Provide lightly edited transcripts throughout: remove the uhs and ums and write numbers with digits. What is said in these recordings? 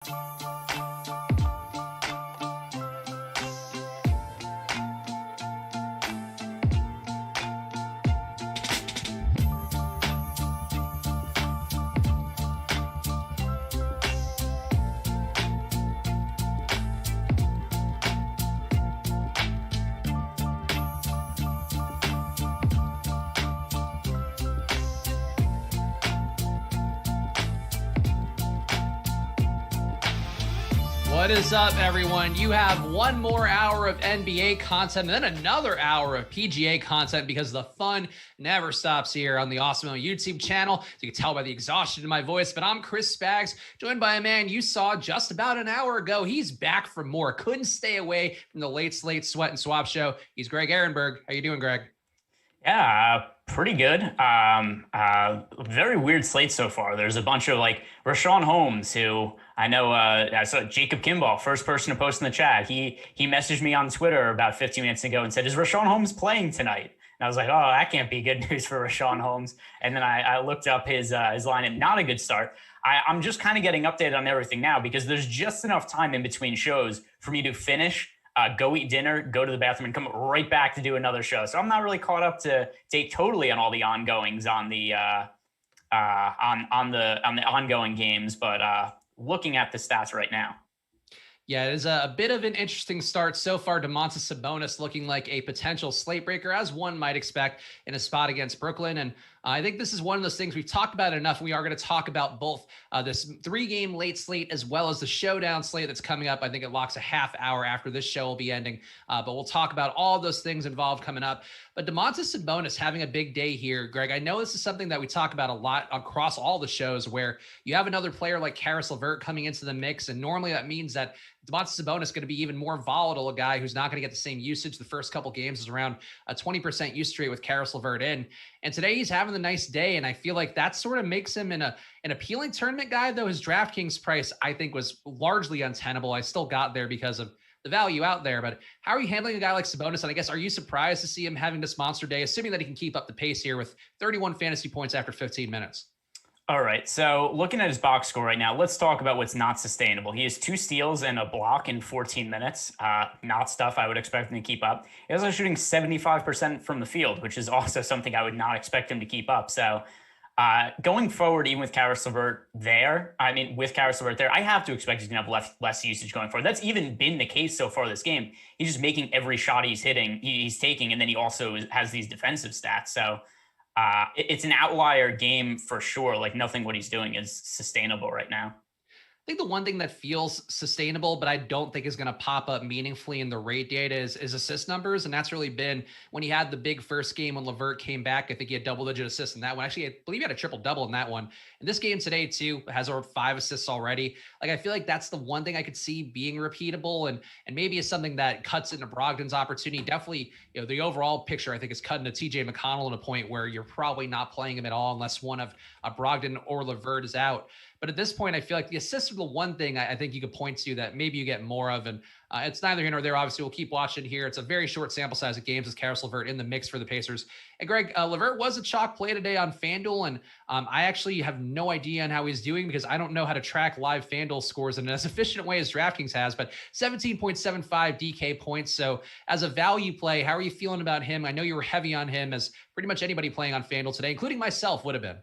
What is up, everyone? You have one more hour of NBA content and then another hour of PGA content because the fun never stops here on the Awesemo YouTube channel. So you can tell by the exhaustion in my voice, but I'm Chris Spags, joined by a man you saw just about an hour ago. He's back for more. Couldn't stay away from the late Slate Sweat and Swap show. He's Greg Ehrenberg. How you doing, Greg? Yeah, pretty good. Very weird slate so far. There's a bunch of like Rashawn Holmes, who I know. I saw Jacob Kimball, first person to post in the chat. He messaged me on Twitter about 15 minutes ago and said, "Is Rashawn Holmes playing tonight?" And I was like, "Oh, that can't be good news for Rashawn Holmes." And then I looked up his lineup. Not a good start. I'm just kind of getting updated on everything now because there's just enough time in between shows for me to finish. Go eat dinner, go to the bathroom, and come right back to do another show. So I'm not really caught up to date totally on all the ongoings on the ongoing games, but looking at the stats right now. Yeah, it is a bit of an interesting start so far. Domantas Sabonis looking like a potential slate breaker, as one might expect in a spot against Brooklyn. And I think this is one of those things we've talked about enough. We are going to talk about both this 3-game late slate as well as the showdown slate that's coming up. I think it locks a half hour after this show will be ending. But we'll talk about all those things involved coming up. But Domantas Sabonis having a big day here, Greg. I know this is something that we talk about a lot across all the shows where you have another player like Caris LeVert coming into the mix. And normally that means that Domantas Sabonis is going to be even more volatile, a guy who's not going to get the same usage. The first couple games is around a 20% usage rate with Caris LeVert in. And today he's having a nice day. And I feel like that sort of makes him an appealing tournament guy, though his DraftKings price, I think, was largely untenable. I still got there because of the value out there. But how are you handling a guy like Sabonis? And I guess, are you surprised to see him having this monster day, assuming that he can keep up the pace here with 31 fantasy points after 15 minutes? All right, so looking at his box score right now, let's talk about what's not sustainable. He has 2 steals and a block in 14 minutes. Not stuff I would expect him to keep up. He's also shooting 75% from the field, which is also something I would not expect him to keep up. So going forward, even with Caris LeVert there, I have to expect he's going to have less usage going forward. That's even been the case so far this game. He's just making every shot he's taking, and then he also has these defensive stats. So it's an outlier game for sure. Like, nothing what he's doing is sustainable right now. I think the one thing that feels sustainable, but I don't think is going to pop up meaningfully in the rate data is assist numbers. And that's really been when he had the big first game when LeVert came back. I think he had double-digit assists in that one. Actually, I believe he had a triple-double in that one. And this game today, too, has over 5 assists already. Like, I feel like that's the one thing I could see being repeatable and maybe is something that cuts into Brogdon's opportunity. Definitely, the overall picture, I think, is cutting to TJ McConnell at a point where you're probably not playing him at all unless one of Brogdon or LeVert is out. But at this point, I feel like the assists are the one thing I think you could point to that maybe you get more of. And it's neither here nor there. Obviously, we'll keep watching here. It's a very short sample size of games with Caris LeVert in the mix for the Pacers. And Greg, LeVert was a chalk play today on FanDuel. And I actually have no idea on how he's doing because I don't know how to track live FanDuel scores in as efficient way as DraftKings has. But 17.75 DK points. So as a value play, how are you feeling about him? I know you were heavy on him, as pretty much anybody playing on FanDuel today, including myself, would have been.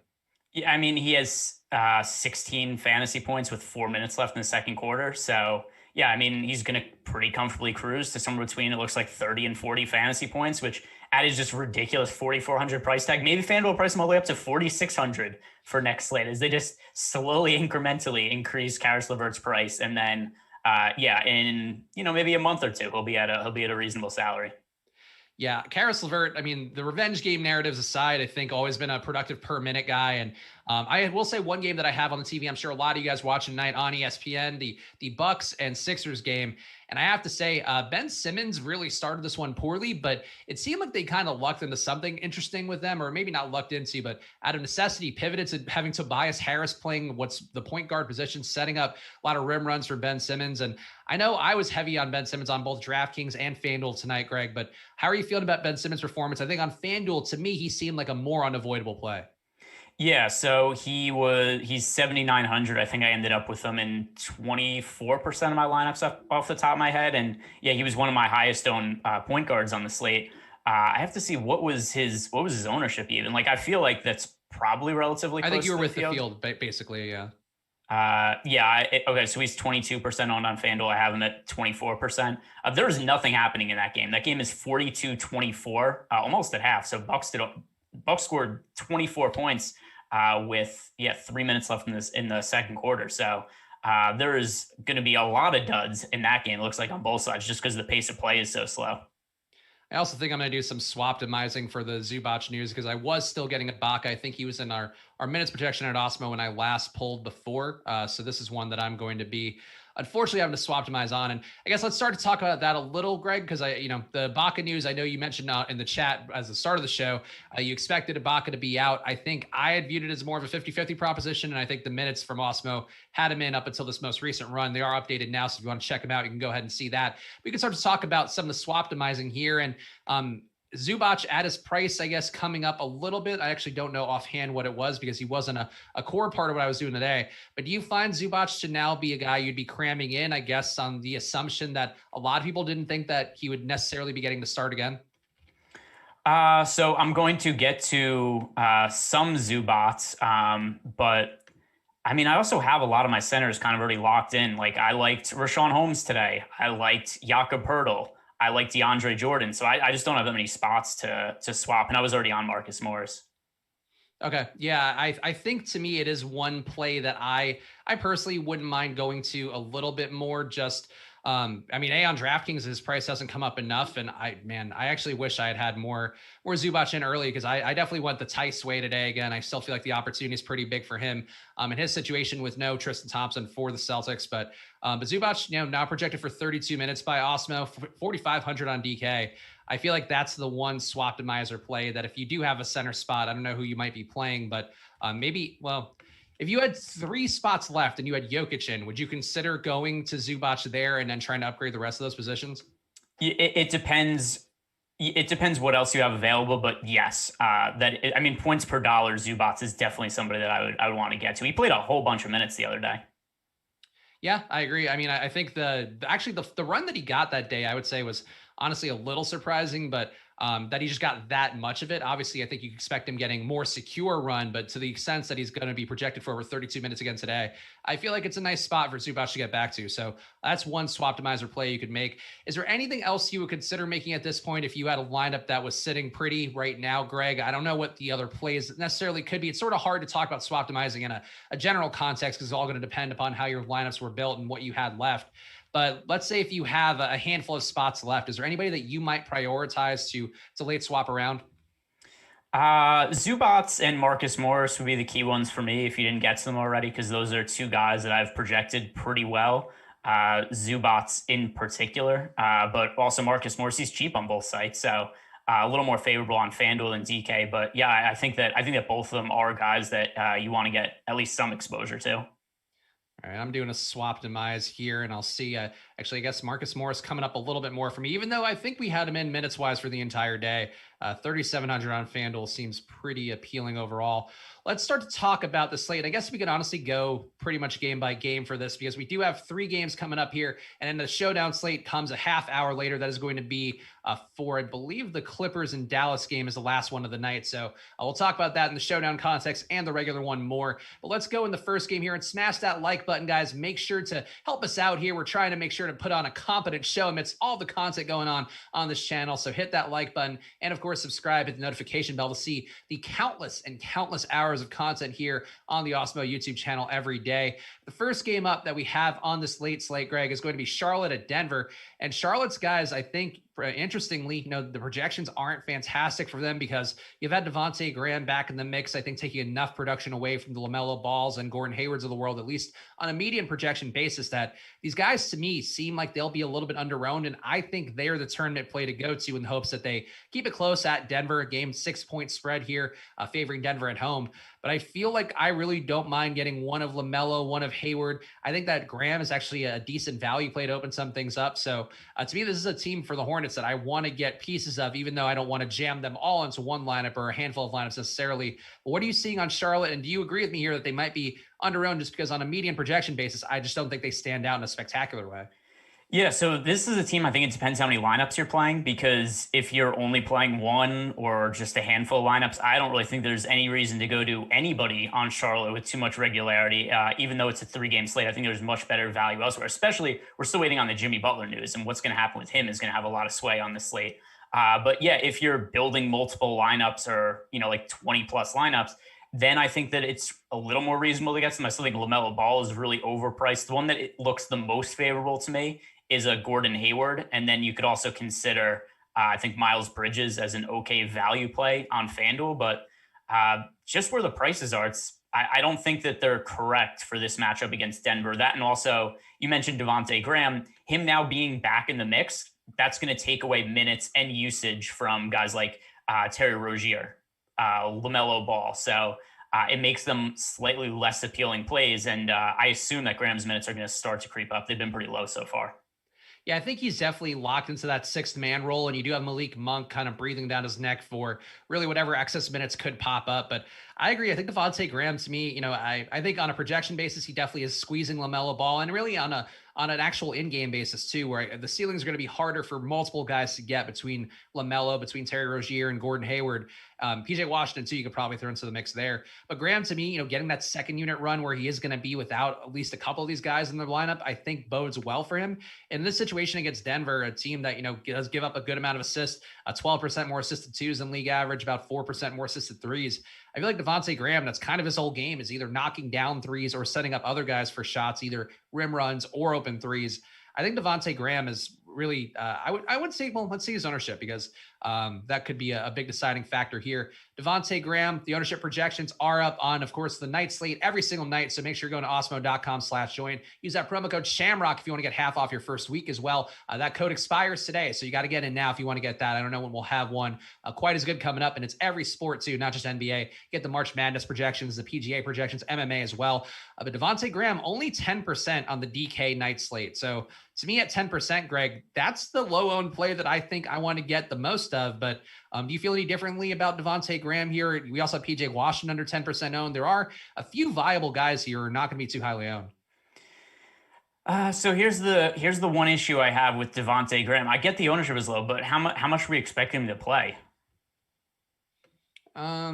Yeah, I mean, he has 16 fantasy points with 4 minutes left in the second quarter. So, yeah, I mean, he's going to pretty comfortably cruise to somewhere between, it looks like 30 and 40 fantasy points, which at his just ridiculous 4,400 price tag. Maybe FanDuel will price him all the way up to 4,600 for next slate as they just slowly, incrementally increase Caris LeVert's price. And then, in, maybe a month or two, he'll be at a reasonable salary. Yeah, Caris LeVert, I mean, the revenge game narratives aside, I think always been a productive per minute guy. And I will say one game that I have on the TV, I'm sure a lot of you guys watching tonight on ESPN, the Bucks and Sixers game. And I have to say, Ben Simmons really started this one poorly, but it seemed like they kind of lucked into something interesting with them, or maybe not lucked into, but out of necessity pivoted to having Tobias Harris playing what's the point guard position, setting up a lot of rim runs for Ben Simmons. And I know I was heavy on Ben Simmons on both DraftKings and FanDuel tonight, Greg, but how are you feeling about Ben Simmons' performance? I think on FanDuel, to me, he seemed like a more unavoidable play. Yeah, so he's 7,900. I think I ended up with him in 24% of my lineups off the top of my head. And yeah, he was one of my highest owned point guards on the slate. I have to see what was his ownership even. Like I feel like that's probably relatively I think close you were to the with the field. field, basically. Yeah. Yeah. Okay. So he's 22% owned on FanDuel. I have him at 24%. There's nothing happening in that game. That game is 42-24, almost at half. So Bucks scored 24 points with 3 minutes left in the second quarter. So there is going to be a lot of duds in that game. It looks like on both sides, just because the pace of play is so slow. I also think I'm going to do some swap optimizing for the Zubac news because I was still getting Ibaka. I think he was in our minutes projection at Awesemo when I last pulled before. So this is one that I'm going to be unfortunately having to swap optimize on. And I guess let's start to talk about that a little, Greg, because the Ibaka news, I know you mentioned in the chat as the start of the show, you expected Ibaka to be out. I think I had viewed it as more of a 50-50 proposition. And I think the minutes from Awesemo had him in up until this most recent run. They are updated now. So if you want to check them out, you can go ahead and see that. We can start to talk about some of the swap optimizing here. And Zubac at his price, I guess, coming up a little bit. I actually don't know offhand what it was because he wasn't a core part of what I was doing today. But do you find Zubac to now be a guy you'd be cramming in, I guess, on the assumption that a lot of people didn't think that he would necessarily be getting to start again? So I'm going to get to some Zubats, but I mean, I also have a lot of my centers kind of already locked in. Like I liked Rashawn Holmes today. I liked Jakob Pertl. I like DeAndre Jordan. So I just don't have that many spots to swap. And I was already on Marcus Morris. Okay. Yeah. I think to me, it is one play that I personally wouldn't mind going to a little bit more just, I mean, on DraftKings, his price hasn't come up enough. And I actually wish I had more Zubac in early because I definitely went the Tice way today. Again, I still feel like the opportunity is pretty big for him in his situation with no Tristan Thompson for the Celtics. But Zubac, now projected for 32 minutes by Awesemo, 4,500 on DK. I feel like that's the one swap optimizer play that if you do have a center spot, I don't know who you might be playing, but if you had 3 spots left and you had Jokic in, would you consider going to Zubac there and then trying to upgrade the rest of those positions? It depends. It depends what else you have available, but yes, points per dollar, Zubats is definitely somebody that I would want to get to. He played a whole bunch of minutes the other day. Yeah, I agree. I mean, I think the run that he got that day, I would say was honestly a little surprising, but that he just got that much of it. Obviously, I think you expect him getting more secure run, but to the extent that he's going to be projected for over 32 minutes again today, I feel like it's a nice spot for Zubac to get back to. So that's one swap optimizer play you could make. Is there anything else you would consider making at this point if you had a lineup that was sitting pretty right now, Greg? I don't know what the other plays necessarily could be. It's sort of hard to talk about swap optimizing in a general context because it's all going to depend upon how your lineups were built and what you had left. But let's say if you have a handful of spots left, is there anybody that you might prioritize to late swap around? Zubats and Marcus Morris would be the key ones for me if you didn't get to them already, because those are 2 guys that I've projected pretty well. Zubats in particular, but also Marcus Morris, he's cheap on both sites. So a little more favorable on FanDuel than DK. But yeah, I think that both of them are guys that you want to get at least some exposure to. All right, I'm doing a swap demise here, and I'll see. Actually, I guess Marcus Morris coming up a little bit more for me, even though I think we had him in minutes-wise for the entire day. 3,700 on FanDuel seems pretty appealing overall. Let's start to talk about the slate. I guess we could honestly go pretty much game by game for this because we do have 3 games coming up here, and then the showdown slate comes a half hour later. That is going to be for, I believe, the Clippers and Dallas game is the last one of the night. So we'll talk about that in the showdown context and the regular one more. But let's go in the first game here and smash that like button, guys. Make sure to help us out here. We're trying to make sure to put on a competent show amidst all the content going on this channel. So hit that like button and, of course, subscribe, hit the notification bell to see the countless hours of content here on the Awesemo YouTube channel every day. The first game up that we have on this late slate, Greg, is going to be Charlotte at Denver. And Charlotte's guys, I think, interestingly, the projections aren't fantastic for them because you've had Davonte Graham back in the mix, I think taking enough production away from the LaMelo Balls and Gordon Haywards of the world, at least on a median projection basis, that these guys to me seem like they'll be a little bit underowned. And I think they're the tournament play to go to in the hopes that they keep it close at Denver, a game 6-point spread here, favoring Denver at home. but I feel like I really don't mind getting one of LaMelo, one of Hayward. I think that Graham is actually a decent value play to open some things up. So to me, this is a team for the Hornets that I want to get pieces of, even though I don't want to jam them all into one lineup or a handful of lineups necessarily. But what are you seeing on Charlotte? And do you agree with me here that they might be underowned just because on a median projection basis, I just don't think they stand out in a spectacular way? Yeah, so this is a team, I think it depends how many lineups you're playing, because if you're only playing one or just a handful of lineups, I don't really think there's any reason to go to anybody on Charlotte with too much regularity. Even though it's a 3-game slate, I think there's much better value elsewhere, especially we're still waiting on the Jimmy Butler news, and what's going to happen with him is going to have a lot of sway on the slate. But yeah, if you're building multiple lineups or, like 20 plus lineups, then I think that it's a little more reasonable to get some. I still think LaMelo Ball is really overpriced. The one that it looks the most favorable to me is a Gordon Hayward. And then you could also consider, I think, Miles Bridges as an okay value play on FanDuel. But just where the prices are, I don't think that they're correct for this matchup against Denver. That, and also you mentioned Davonte Graham, him now being back in the mix, that's going to take away minutes and usage from guys like Terry Rozier, LaMelo Ball. So it makes them slightly less appealing plays. And I assume that Graham's minutes are going to start to creep up. They've been pretty low so far. Yeah, I think he's definitely locked into that sixth man role, and you do have Malik Monk kind of breathing down his neck for really whatever excess minutes could pop up. But I agree. I think Davonte Graham, to me, I think on a projection basis, he definitely is squeezing LaMelo Ball, and really on an actual in-game basis too, where the ceilings are going to be harder for multiple guys to get between LaMelo, between Terry Rozier and Gordon Hayward. PJ Washington too, you could probably throw into the mix there. But Graham, to me, getting that second unit run where he is going to be without at least a couple of these guys in the lineup, I think bodes well for him. In this situation against Denver, a team that, does give up a good amount of assists, 12% more assisted twos than league average, about 4% more assisted threes. I feel like Davonte Graham, that's kind of his whole game, is either knocking down threes or setting up other guys for shots, either rim runs or open threes. I think Davonte Graham is really, I would say, well, let's see his ownership, because that could be a big deciding factor here. Davonte Graham, the ownership projections are up on, of course, the night slate every single night. So make sure you're going to awesemo.com/join. Use that promo code Shamrock if you want to get half off your first week as well. That code expires today, so you got to get in now if you want to get that. I don't know when we'll have one quite as good coming up, and it's every sport too, not just NBA. Get the March Madness projections, the PGA projections, MMA as well. But Davonte Graham, only 10% on the DK night slate. So to me, at 10%, Greg, that's the low-owned play that I think I want to get the most of. But do you feel any differently about Davonte Graham here? We also have PJ Washington under 10% owned. There are a few viable guys here who are not going to be too highly owned. So here's the one issue I have with Davonte Graham. I get the ownership is low, but how much we expect him to play? I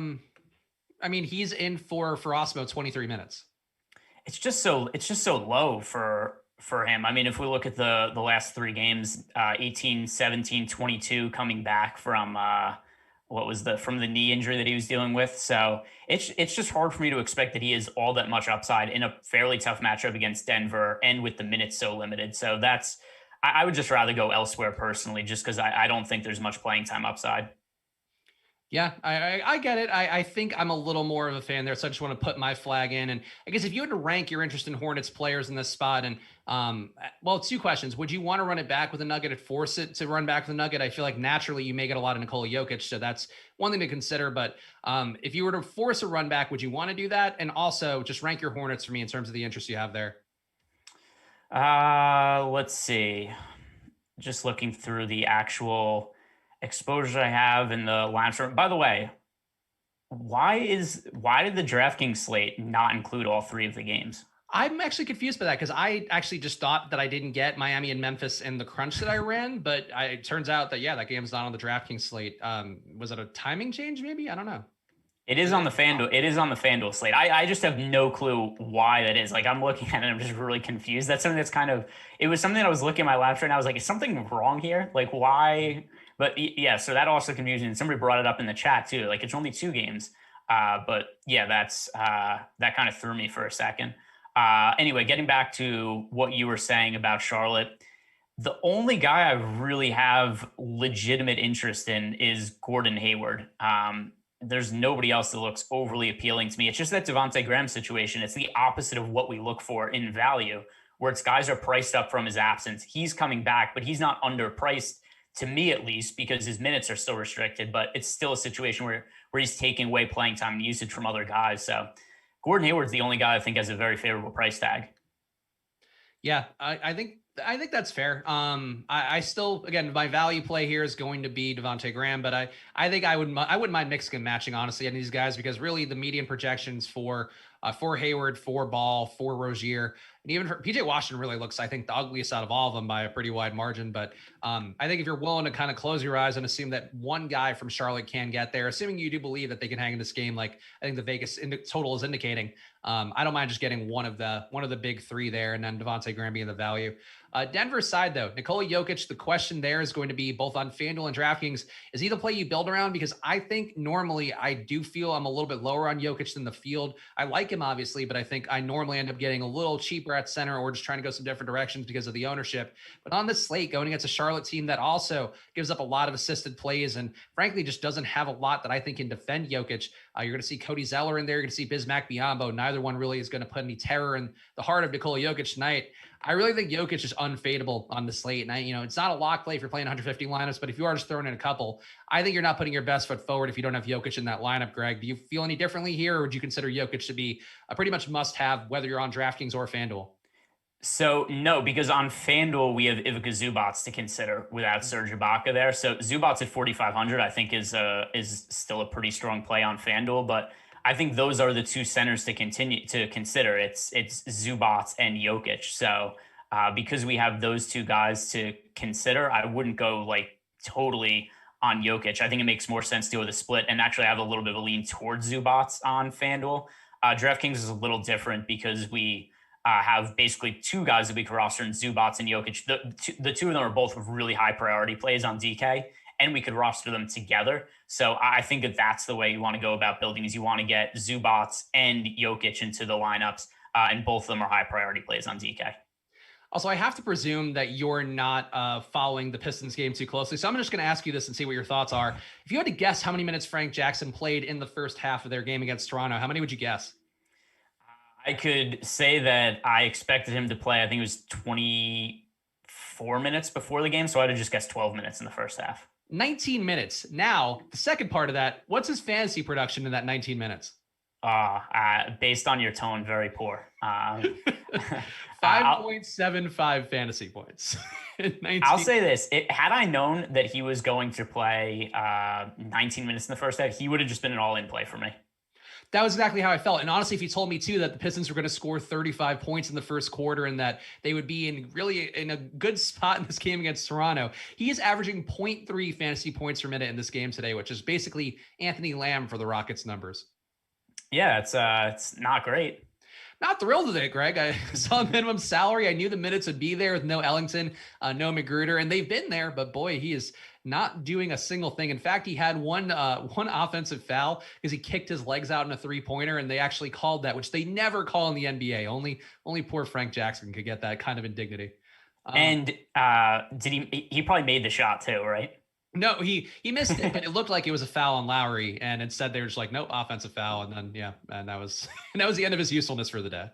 mean, he's in for Awesemo 23 minutes. It's just so low for him. I mean, if we look at the last 3 games, 18, 17, 22, coming back from from the knee injury that he was dealing with. So it's just hard for me to expect that he is all that much upside in a fairly tough matchup against Denver and with the minutes so limited. So I would just rather go elsewhere personally, just because I don't think there's much playing time upside. Yeah, I get it. I think I'm a little more of a fan there, so I just want to put my flag in. And I guess if you had to rank your interest in Hornets players in this spot, and well, 2 questions. Would you want to run it back with a Nugget and force it to run back with a Nugget? I feel like naturally you may get a lot of Nikola Jokic, so that's one thing to consider. But if you were to force a run back, would you want to do that? And also just rank your Hornets for me in terms of the interest you have there. Let's see. Just looking through the actual exposure I have in the launch room. By the way, why did the DraftKings slate not include all 3 of the games? I'm actually confused by that, because I actually just thought that I didn't get Miami and Memphis in the crunch that I ran, but it turns out that, that game's not on the DraftKings slate. Was it a timing change maybe? I don't know. It is on the FanDuel. It is on the FanDuel slate. I just have no clue why that is. Like, I'm looking at it and I'm just really confused. That's something that's it was something that I was looking at my laptop and I was like, is something wrong here? Like, why? But yeah, so that also confused me. And somebody brought it up in the chat too. Like, it's only 2 games. But yeah, that kind of threw me for a second. Anyway, getting back to what you were saying about Charlotte, the only guy I really have legitimate interest in is Gordon Hayward. There's nobody else that looks overly appealing to me. It's just that Davonte Graham situation. It's the opposite of what we look for in value, where it's guys are priced up from his absence. He's coming back, but he's not underpriced, to me at least, because his minutes are still restricted. But it's still a situation where where he's taking away playing time and usage from other guys. So Gordon Hayward's the only guy I think has a very favorable price tag. Yeah, I think that's fair. I still, again, my value play here is going to be Davonte Graham, but I think I wouldn't mind mixing and matching, honestly, on these guys, because really the median projections for Hayward, for Ball, for Rozier, and even for PJ Washington really looks, I think, the ugliest out of all of them by a pretty wide margin. But I think if you're willing to kind of close your eyes and assume that one guy from Charlotte can get there, assuming you do believe that they can hang in this game, like I think the Vegas total is indicating, I don't mind just getting one of the big three there, and then Davonte Graham being the value. Denver's side, though, Nikola Jokic, the question there is going to be both on FanDuel and DraftKings, is he the play you build around? Because I think normally I do feel I'm a little bit lower on Jokic than the field. I like him, obviously, but I think I normally end up getting a little cheaper at center or just trying to go some different directions because of the ownership. But on this slate, going against a Charlotte team that also gives up a lot of assisted plays and frankly just doesn't have a lot that I think can defend Jokic, you're going to see Cody Zeller in there. You're going to see Bismack Biyombo. Neither one really is going to put any terror in the heart of Nikola Jokic tonight. I really think Jokic is unfadeable on the slate. And it's not a lock play if you're playing 150 lineups, but if you are just throwing in a couple, I think you're not putting your best foot forward if you don't have Jokic in that lineup, Greg. Do you feel any differently here, or would you consider Jokic to be a pretty much must-have, whether you're on DraftKings or FanDuel? So no, because on FanDuel we have Ivica Zubac to consider without Serge Ibaka there. So Zubac at 4,500, I think is still a pretty strong play on FanDuel, but I think those are the two centers to continue to consider. It's Zubac and Jokic. So because we have those two guys to consider, I wouldn't go like totally on Jokic. I think it makes more sense to go with a split, and actually I have a little bit of a lean towards Zubac on FanDuel. DraftKings is a little different because we have basically two guys that we can roster in Zubac and Jokic. The two of them are both really high priority plays on DK, and we could roster them together. So I think that that's the way you want to go about building, is you want to get Zubac and Jokic into the lineups, and both of them are high priority plays on DK. Also, I have to presume that you're not following the Pistons game too closely. So I'm just going to ask you this and see what your thoughts are. If you had to guess how many minutes Frank Jackson played in the first half of their game against Toronto, how many would you guess? I could say that I expected him to play, I think it was 24 minutes before the game. So I'd have just guessed 12 minutes in the first half. 19 minutes. Now, the second part of that, what's his fantasy production in that 19 minutes? Based on your tone, very poor. 5.75 fantasy points. I'll say this. Had I known that he was going to play 19 minutes in the first half, he would have just been an all-in play for me. That was exactly how I felt. And honestly, if you told me too that the Pistons were going to score 35 points in the first quarter and that they would be in a good spot in this game against Toronto, he is averaging 0.3 fantasy points per minute in this game today, which is basically Anthony Lamb for the Rockets numbers. Yeah, it's not great. Not thrilled with it, Greg. I saw minimum salary. I knew the minutes would be there with no Ellington, no Magruder, and they've been there. But boy, he is not doing a single thing. In fact, he had one offensive foul because he kicked his legs out in a three-pointer, and they actually called that, which they never call in the NBA. Only poor Frank Jackson could get that kind of indignity. And did he probably made the shot too, right? No, he missed it, but it looked like it was a foul on Lowry, and instead they were just like, nope, offensive foul, and then and that was the end of his usefulness for the day.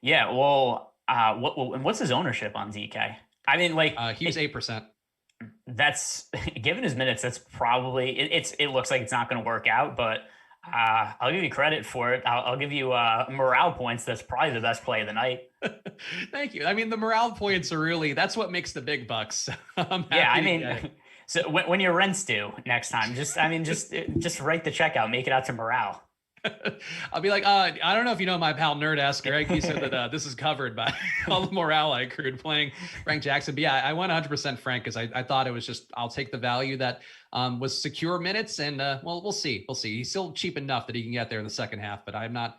Yeah, well, what's his ownership on DK? I mean, like he was 8%. That's given his minutes. That's probably it looks like it's not going to work out, but I'll give you credit for it. I'll give you morale points. That's probably the best play of the night. Thank you. I mean, the morale points are that's what makes the big bucks. Yeah, I mean. So when your rent's due next time, just write the check out, make it out to morale. I'll be like, I don't know if you know my pal Nerd Greg. He said that this is covered by all the morale I accrued playing Frank Jackson. But yeah, I went 100% Frank because I thought it was just, I'll take the value that was secure minutes, and we'll see. He's still cheap enough that he can get there in the second half, but I'm not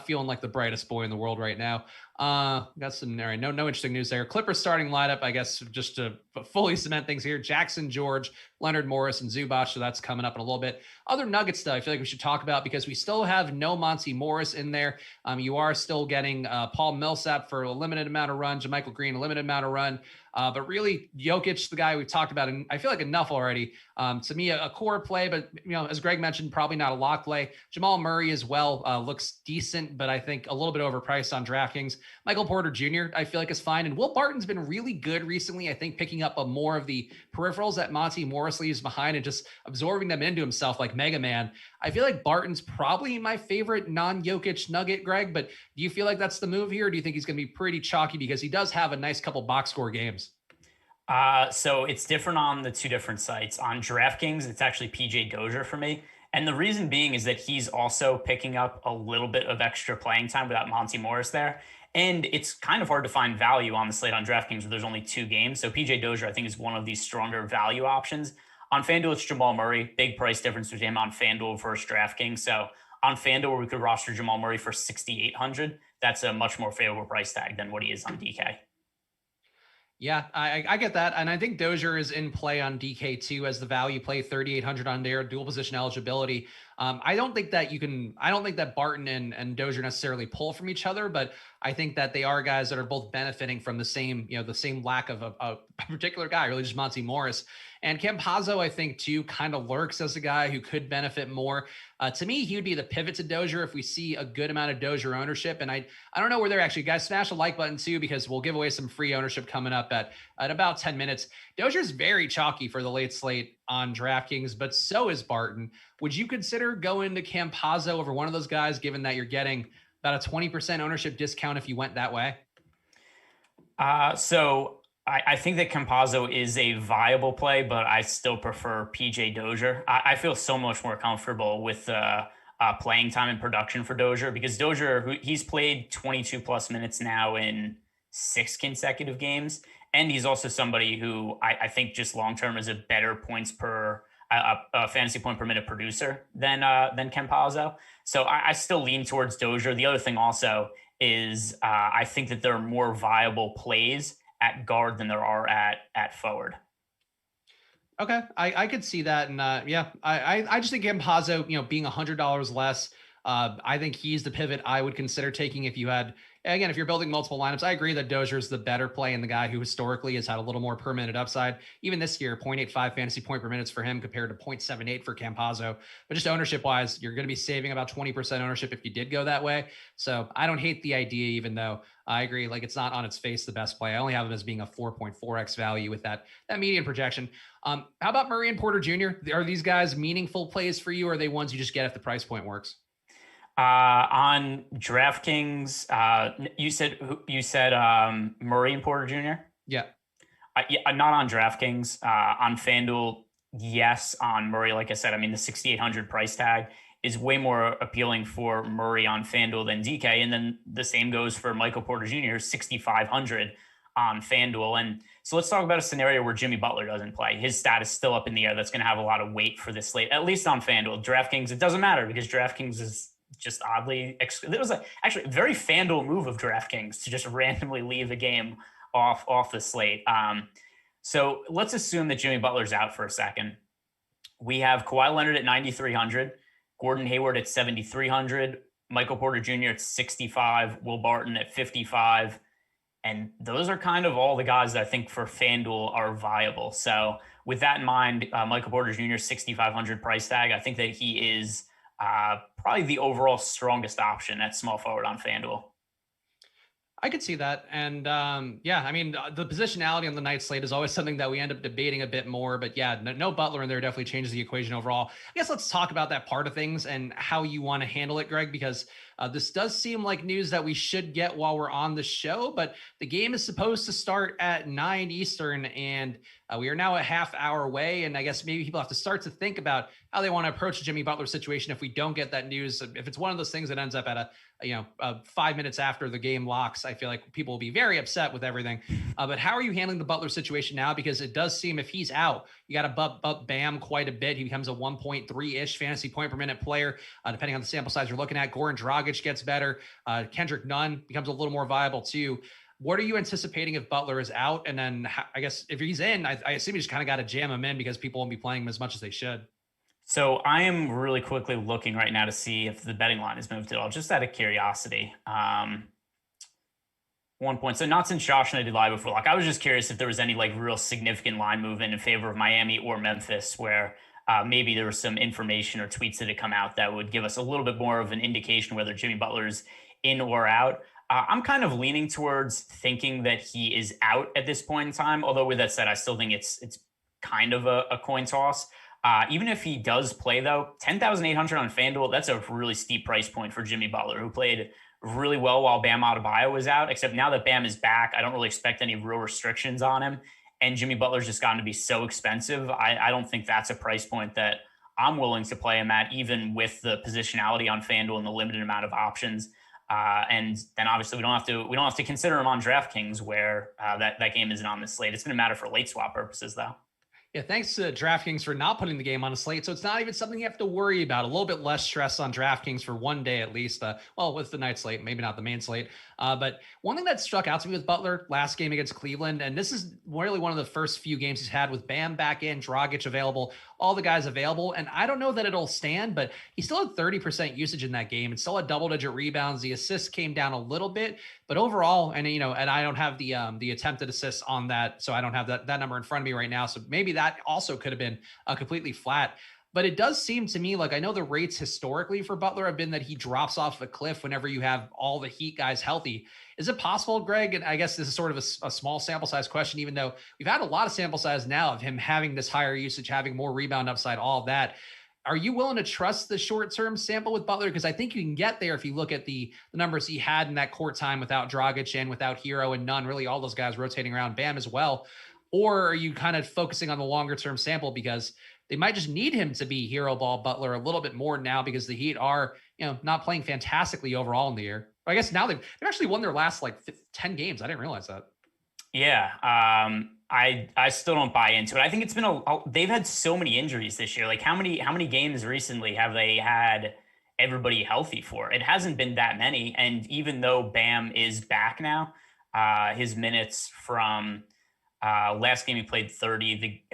feeling like the brightest boy in the world right now. Got some no interesting news there. Clippers starting lineup, I guess, just to fully cement things here: Jackson, George, Leonard, Morris, and Zubac. So that's coming up in a little bit. Other Nuggets stuff I feel like we should talk about because we still have no Monty Morris in there. You are still getting Paul Millsap for a limited amount of run, JaMychal Green a limited amount of run. But really, Jokic, the guy we've talked about, and I feel like enough already. To me, a core play, but as Greg mentioned, probably not a lock play. Jamal Murray as well looks decent, but I think a little bit overpriced on DraftKings. Michael Porter Jr. I feel like is fine, and Will Barton's been really good recently. I think picking up more of the peripherals that Monty Morris leaves behind and just absorbing them into himself like Mega Man. I feel like Barton's probably my favorite non-Jokic nugget, Greg. But do you feel like that's the move here, or do you think he's going to be pretty chalky because he does have a nice couple box score games? So it's different on the two different sites. On DraftKings, it's actually PJ Dozier for me. And the reason being is that he's also picking up a little bit of extra playing time without Monty Morris there. And it's kind of hard to find value on the slate on DraftKings where there's only 2 games. So PJ Dozier, I think, is one of these stronger value options. On FanDuel, it's Jamal Murray. Big price difference between him on FanDuel versus DraftKings. So on FanDuel, where we could roster Jamal Murray for 6,800, that's a much more favorable price tag than what he is on DK. Yeah, I get that. And I think Dozier is in play on DK2 as the value play, 3,800 on their dual position eligibility. I don't think that Barton and Dozier necessarily pull from each other, but I think that they are guys that are both benefiting from the same lack of a particular guy, really just Monty Morris. And Campazzo, I think, too, kind of lurks as a guy who could benefit more. To me, he would be the pivot to Dozier if we see a good amount of Dozier ownership. And I don't know where they're actually, guys, smash the like button too, because we'll give away some free ownership coming up at about 10 minutes. Dozier's very chalky for the late slate on DraftKings, but so is Barton. Would you consider going to Campazzo over one of those guys, given that you're getting about a 20% ownership discount if you went that way? So I think that Campazzo is a viable play, but I still prefer PJ Dozier. I feel so much more comfortable with playing time and production for Dozier because Dozier, he's played 22 plus minutes now in 6 consecutive games. And he's also somebody who I think just long-term is a better points per fantasy point per minute producer than Campazzo. So I still lean towards Dozier. The other thing also is I think that there are more viable plays at guard than there are at forward. Okay, I could see that, and I just think Campazzo, being $100 less, I think he's the pivot I would consider taking if you had. Again, if you're building multiple lineups, I agree that Dozier's the better play and the guy who historically has had a little more per minute upside. Even this year, 0.85 fantasy point per minutes for him compared to 0.78 for Campazzo. But just ownership wise, you're going to be saving about 20% ownership if you did go that way. So I don't hate the idea, even though I agree, like it's not on its face the best play. I only have him as being a 4.4x value with that median projection. How about Murray and Porter Jr.? Are these guys meaningful plays for you, or are they ones you just get if the price point works? On DraftKings, you said Murray and Porter Jr. Yeah. Not on DraftKings. On FanDuel, yes. On Murray, like I said, I mean the 6,800 price tag is way more appealing for Murray on FanDuel than DK, and then the same goes for Michael Porter Jr. 6,500 on FanDuel. And so let's talk about a scenario where Jimmy Butler doesn't play. His stat is still up in the air. That's going to have a lot of weight for this slate, at least on FanDuel. DraftKings, it doesn't matter because DraftKings is just oddly, it was actually a very FanDuel move of DraftKings to just randomly leave a game off the slate. So let's assume that Jimmy Butler's out for a second. We have Kawhi Leonard at 9,300, Gordon Hayward at 7,300, Michael Porter Jr. at 65, Will Barton at 55. And those are kind of all the guys that I think for FanDuel are viable. So with that in mind, Michael Porter Jr. 6,500 price tag, I think that he is probably the overall strongest option at small forward on FanDuel. I could see that. And the positionality on the night slate is always something that we end up debating a bit more. But yeah, no Butler in there definitely changes the equation overall. I guess let's talk about that part of things and how you want to handle it, Greg, because this does seem like news that we should get while we're on the show. But the game is supposed to start at 9 Eastern, and we are now a half hour away. And I guess maybe people have to start to think about how they want to approach the Jimmy Butler situation if we don't get that news. If it's one of those things that ends up at 5 minutes after the game locks, I feel like people will be very upset with everything. But how are you handling the Butler situation now? Because it does seem if he's out, you got to bump Bam quite a bit. He becomes a 1.3-ish fantasy point per minute player, depending on the sample size you're looking at. Goran Dragic gets better. Kendrick Nunn becomes a little more viable too. What are you anticipating if Butler is out? And then I guess if he's in, I assume you just kind of got to jam him in because people won't be playing him as much as they should. So I am really quickly looking right now to see if the betting line has moved at all, just out of curiosity. 1 point. So not since Josh and I did live before. Like I was just curious if there was any like real significant line movement in favor of Miami or Memphis, where maybe there was some information or tweets that had come out that would give us a little bit more of an indication whether Jimmy Butler's in or out. I'm kind of leaning towards thinking that he is out at this point in time. Although with that said, I still think it's kind of a coin toss. Even if he does play, though, 10,800 on FanDuel, that's a really steep price point for Jimmy Butler, who played really well while Bam Adebayo was out. Except now that Bam is back, I don't really expect any real restrictions on him. And Jimmy Butler's just gotten to be so expensive. I don't think that's a price point that I'm willing to play him at, even with the positionality on FanDuel and the limited amount of options. And then obviously we don't have to consider him on DraftKings where that game isn't on the slate. It's going to matter for late swap purposes though. Yeah, thanks to DraftKings for not putting the game on a slate. So it's not even something you have to worry about. A little bit less stress on DraftKings for one day at least. Well, with the night slate, maybe not the main slate. But one thing that struck out to me with Butler last game against Cleveland, and this is really one of the first few games he's had with Bam back in, Dragic available, all the guys available. And I don't know that it'll stand, but he still had 30% usage in that game and still had double-digit rebounds. The assists came down a little bit, but overall, and I don't have the attempted assists on that, so I don't have that number in front of me right now. So maybe that also could have been completely flat. But it does seem to me like I know the rates historically for Butler have been that he drops off a cliff whenever you have all the Heat guys healthy. Is it possible, Greg? And I guess this is sort of a small sample size question, even though we've had a lot of sample size now of him having this higher usage, having more rebound upside, all of that. Are you willing to trust the short-term sample with Butler? Because I think you can get there if you look at the numbers he had in that court time without Dragic and without Hero and Nunn, really all those guys rotating around, Bam as well. Or are you kind of focusing on the longer-term sample because they might just need him to be hero ball Butler a little bit more now because the Heat are, not playing fantastically overall in the year. But I guess now they've actually won their last 10 games. I didn't realize that. Yeah. I still don't buy into it. I think it's been they've had so many injuries this year. Like how many games recently have they had everybody healthy for? It hasn't been that many. And even though Bam is back now, his minutes from last game he played 30,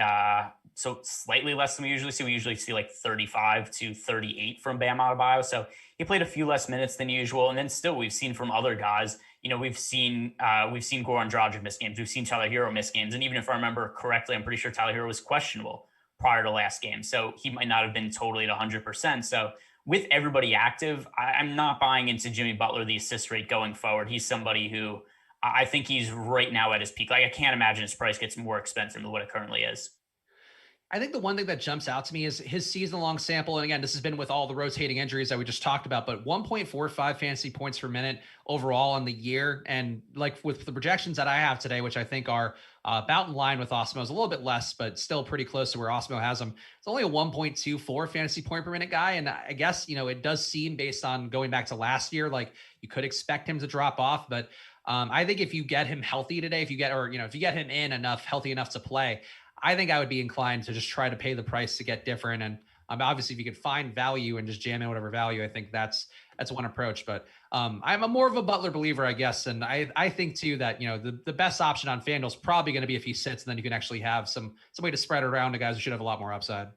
so slightly less than we usually see. We usually see like 35 to 38 from Bam Adebayo. So he played a few less minutes than usual. And then still we've seen from other guys, we've seen Goran Dragic miss games. We've seen Tyler Hero miss games. And even if I remember correctly, I'm pretty sure Tyler Hero was questionable prior to last game. So he might not have been totally at 100%. So with everybody active, I'm not buying into Jimmy Butler, the assist rate going forward. He's somebody who I think he's right now at his peak. Like I can't imagine his price gets more expensive than what it currently is. I think the one thing that jumps out to me is his season-long sample. And again, this has been with all the rotating injuries that we just talked about, but 1.45 fantasy points per minute overall in the year. And like with the projections that I have today, which I think are about in line with Awesemo's, a little bit less, but still pretty close to where Awesemo has him. It's only a 1.24 fantasy point per minute guy. And I guess, it does seem based on going back to last year, like you could expect him to drop off, but I think if you get him healthy today, if you get him in healthy enough to play, I think I would be inclined to just try to pay the price to get different. And obviously if you could find value and just jam in whatever value, I think that's one approach, but I'm a more of a Butler believer, I guess. And I think too, that, the best option on FanDuel is probably going to be if he sits, and then you can actually have some way to spread it around to guys who should have a lot more upside.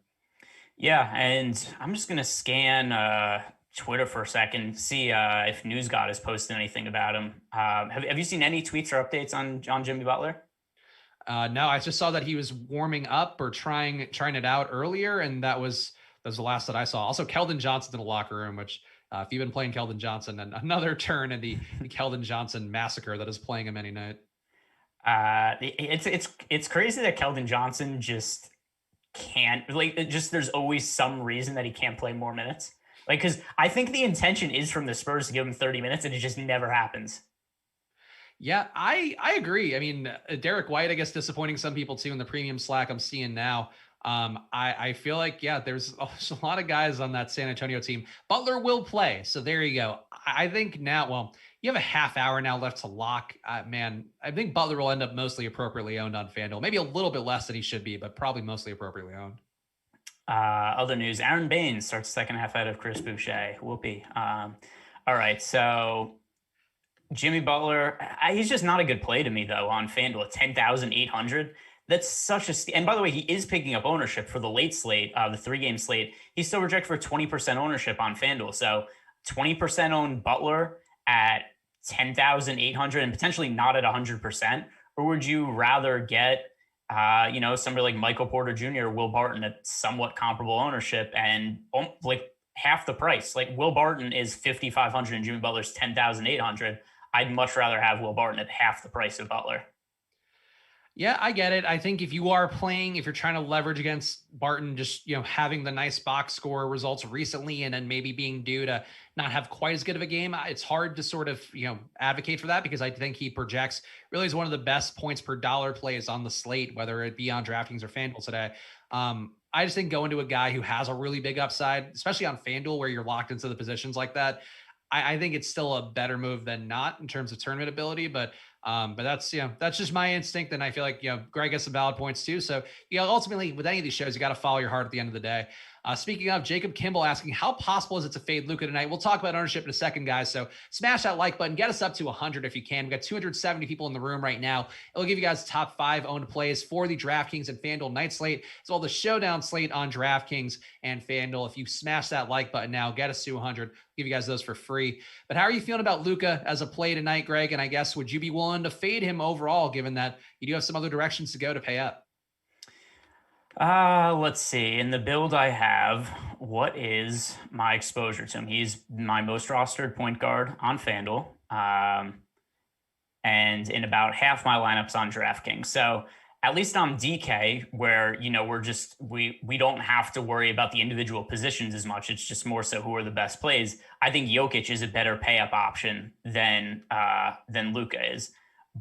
Yeah. And I'm just going to scan, Twitter for a second, see if News God has posted anything about him. Have you seen any tweets or updates on Jimmy Butler? No, I just saw that he was warming up or trying it out earlier, and that was the last that I saw. Also, Keldon Johnson in the locker room, which if you've been playing Keldon Johnson, and another turn in the Keldon Johnson massacre that is playing him any night. It's crazy that Keldon Johnson just can't there's always some reason that he can't play more minutes. Because I think the intention is from the Spurs to give him 30 minutes, and it just never happens. Yeah, I agree. I mean, Derek White, I guess, disappointing some people too in the premium Slack I'm seeing now. I feel like, there's a lot of guys on that San Antonio team. Butler will play. So there you go. I think now, you have a half hour now left to lock. Man, I think Butler will end up mostly appropriately owned on FanDuel. Maybe a little bit less than he should be, but probably mostly appropriately owned. Other news, Aaron Baines starts second half out of Chris Boucher. Whoopee. All right, so Jimmy Butler, he's just not a good play to me, though, on FanDuel at 10,800. That's such a... And by the way, he is picking up ownership for the late slate, the 3-game slate. He's still projected for 20% ownership on FanDuel. So 20% owned Butler at 10,800 and potentially not at 100%? Or would you rather get somebody like Michael Porter Jr., Will Barton at somewhat comparable ownership and like half the price. Like Will Barton is 5,500 and Jimmy Butler's 10,800. I'd much rather have Will Barton at half the price of Butler. Yeah, I get it. I think if you are playing, if you're trying to leverage against Barton, just having the nice box score results recently, and then maybe being due to not have quite as good of a game, it's hard to sort of advocate for that, because I think he projects really as one of the best points per dollar plays on the slate, whether it be on DraftKings or FanDuel today. I just think going to a guy who has a really big upside, especially on FanDuel where you're locked into the positions like that, I think it's still a better move than not in terms of tournament ability, but that's that's just my instinct, and I feel like Greg has some valid points too. So ultimately with any of these shows, you got to follow your heart at the end of the day. Speaking of, Jacob Kimball asking, how possible is it to fade Luka tonight? We'll talk about ownership in a second, guys. So smash that like button, get us up to 100 if you can. We've got 270 people in the room right now. It'll give you guys top 5 owned plays for the DraftKings and FanDuel night slate, as well as the showdown slate on DraftKings and FanDuel. If you smash that like button now, get us to 100. Give you guys those for free. But how are you feeling about Luka as a play tonight, Greg? And I guess, would you be willing to fade him overall, given that you do have some other directions to go to pay up? Let's see. In the build I have, what is my exposure to him? He's my most rostered point guard on FanDuel. And in about half my lineups on DraftKings. So at least on DK, where, we don't have to worry about the individual positions as much. It's just more so who are the best plays. I think Jokic is a better pay up option than Luka is.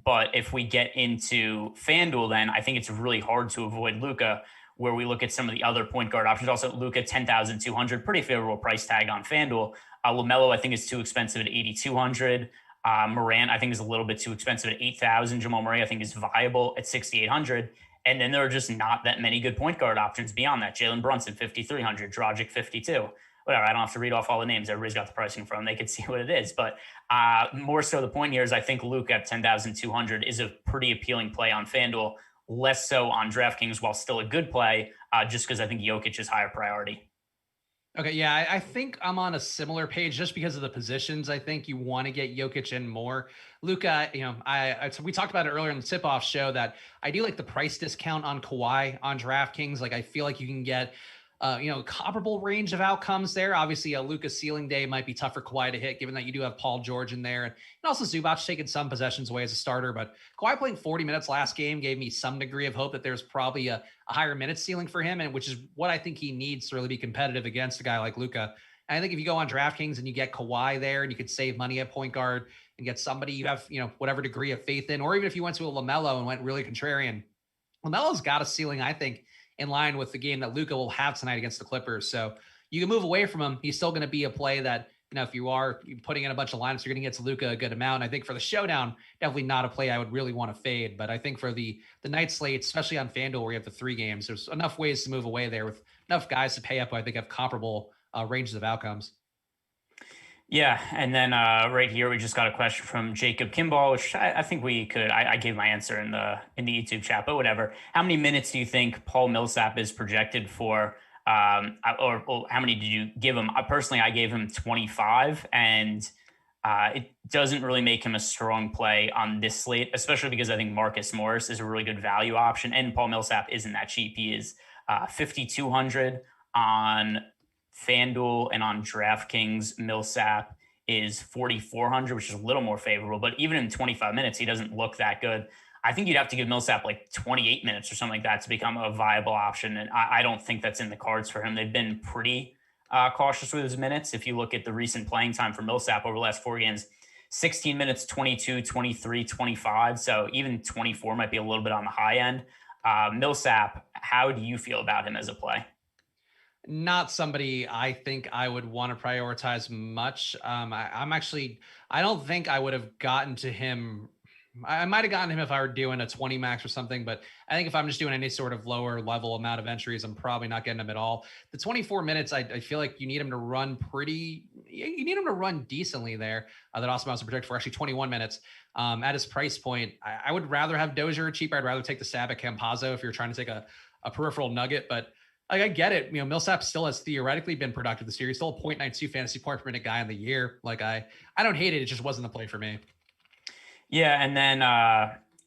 But if we get into FanDuel, then I think it's really hard to avoid Luka, where we look at some of the other point guard options. Also, Luka, 10,200, pretty favorable price tag on FanDuel. LaMelo, I think, is too expensive at 8,200. Morant, I think, is a little bit too expensive at 8,000. Jamal Murray, I think, is viable at 6,800. And then there are just not that many good point guard options beyond that. Jalen Brunson, 5,300. Dragic, 52. Whatever, I don't have to read off all the names. Everybody's got the pricing from them. They could see what it is. But more so the point here is I think Luka at 10,200 is a pretty appealing play on FanDuel, less so on DraftKings, while still a good play, just because I think Jokic is higher priority. Okay, yeah, I think I'm on a similar page just because of the positions. I think you want to get Jokic in more. Luka, we talked about it earlier in the tip-off show that I do like the price discount on Kawhi on DraftKings. Like, I feel like you can get comparable range of outcomes there. Obviously, a Luka ceiling day might be tough for Kawhi to hit, given that you do have Paul George in there, and also Zubac taking some possessions away as a starter. But Kawhi playing 40 minutes last game gave me some degree of hope that there's probably a higher minute ceiling for him, and which is what I think he needs to really be competitive against a guy like Luka. And I think if you go on DraftKings and you get Kawhi there, and you could save money at point guard and get somebody you have whatever degree of faith in, or even if you went to a LaMelo and went really contrarian, LaMelo's got a ceiling, I think, in line with the game that Luka will have tonight against the Clippers. So you can move away from him. He's still going to be a play that, if you are putting in a bunch of lineups, you're going to get to Luka a good amount. And I think for the showdown, definitely not a play I would really want to fade. But I think for the night slate, especially on FanDuel where you have the 3 games, there's enough ways to move away there with enough guys to pay up who I think have comparable ranges of outcomes. Yeah, and then right here we just got a question from Jacob Kimball, which I think we could. I gave my answer in the YouTube chat, but whatever. How many minutes do you think Paul Millsap is projected for? Or how many did you give him? Personally, I gave him 25, and it doesn't really make him a strong play on this slate, especially because I think Marcus Morris is a really good value option, and Paul Millsap isn't that cheap. He is 5,200 on FanDuel, and on DraftKings, Millsap is 4,400, which is a little more favorable. But even in 25 minutes, he doesn't look that good. I think you'd have to give Millsap like 28 minutes or something like that to become a viable option. And I don't think that's in the cards for him. They've been pretty cautious with his minutes. If you look at the recent playing time for Millsap over the last 4 games, 16 minutes, 22, 23, 25. So even 24 might be a little bit on the high end. Millsap, how do you feel about him as a play? Not somebody I think I would want to prioritize much. I don't think I would have gotten to him. I might have gotten him if I were doing a 20 max or something, but I think if I'm just doing any sort of lower level amount of entries, I'm probably not getting him at all. The 24 minutes, I feel like you need him to run you need him to run decently there. That Awesemo has to protect for actually 21 minutes. At his price point, I would rather have Dozier cheaper. I'd rather take the stab at Campazzo if you're trying to take a peripheral nugget, but I get it. Millsap still has theoretically been productive this year. He's still a 0.92 fantasy point per minute guy in the year. Like I don't hate it. It just wasn't the play for me. Yeah. And then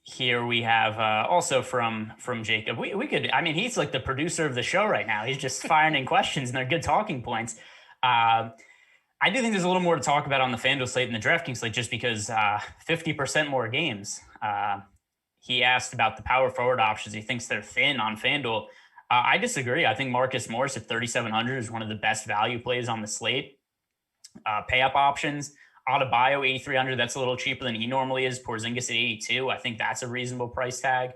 Here we have also from Jacob. We could, I mean, he's like the producer of the show right now. He's just firing in questions and they're good talking points. I do think there's a little more to talk about on the FanDuel slate and the DraftKings slate, just because 50% more games. He asked about the power forward options. He thinks they're thin on FanDuel. I disagree. I think Marcus Morris at 3,700 is one of the best value plays on the slate. Pay up options. Adebayo 8,300. That's a little cheaper than he normally is. Porzingis at 82. I think that's a reasonable price tag.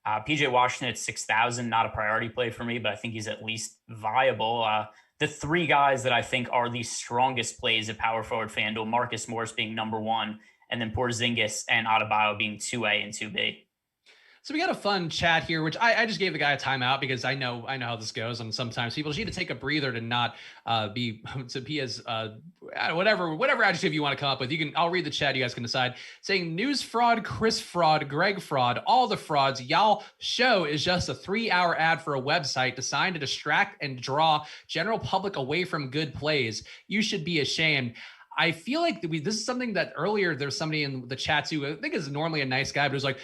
PJ Washington at 6,000. Not a priority play for me, but I think he's at least viable. The three guys that I think are the strongest plays at power forward FanDuel, Marcus Morris being number one, and then Porzingis and Adebayo being 2A and 2B. So we got a fun chat here, which I just gave the guy a timeout because I know how this goes. And sometimes people just need to take a breather to not be as whatever adjective you want to come up with. I'll read the chat. You guys can decide. Saying news fraud, Chris fraud, Greg fraud, all the frauds. Y'all show is just a 3-hour ad for a website designed to distract and draw general public away from good plays. You should be ashamed. I feel like this is something that earlier there was somebody in the chat who I think is normally a nice guy, but it was like,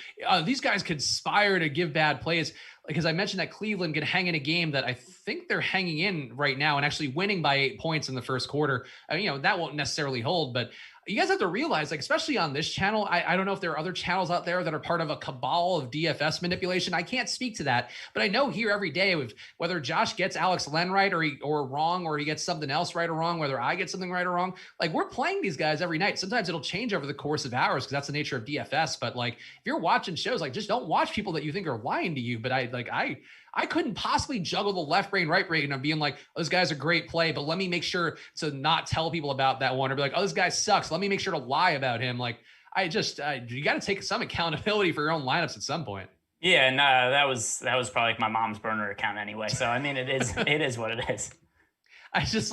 these guys conspire to give bad plays. Because I mentioned that Cleveland could hang in a game that I think they're hanging in right now and actually winning by 8 points in the first quarter. I mean, that won't necessarily hold, but you guys have to realize, like, especially on this channel, I don't know if there are other channels out there that are part of a cabal of DFS manipulation. I can't speak to that, but I know here every day with whether Josh gets Alex Len right or wrong, or he gets something else right or wrong, whether I get something right or wrong, like we're playing these guys every night. Sometimes it'll change over the course of hours because that's the nature of DFS. But like, if you're watching shows, like just don't watch people that you think are lying to you. But I couldn't possibly juggle the left brain, right brain of being like, oh, those guys are great play, but let me make sure to not tell people about that one, or be like, oh, this guy sucks. Let me make sure to lie about him. Like you got to take some accountability for your own lineups at some point. Yeah. And that was probably like my mom's burner account anyway. So, I mean, it is what it is. I just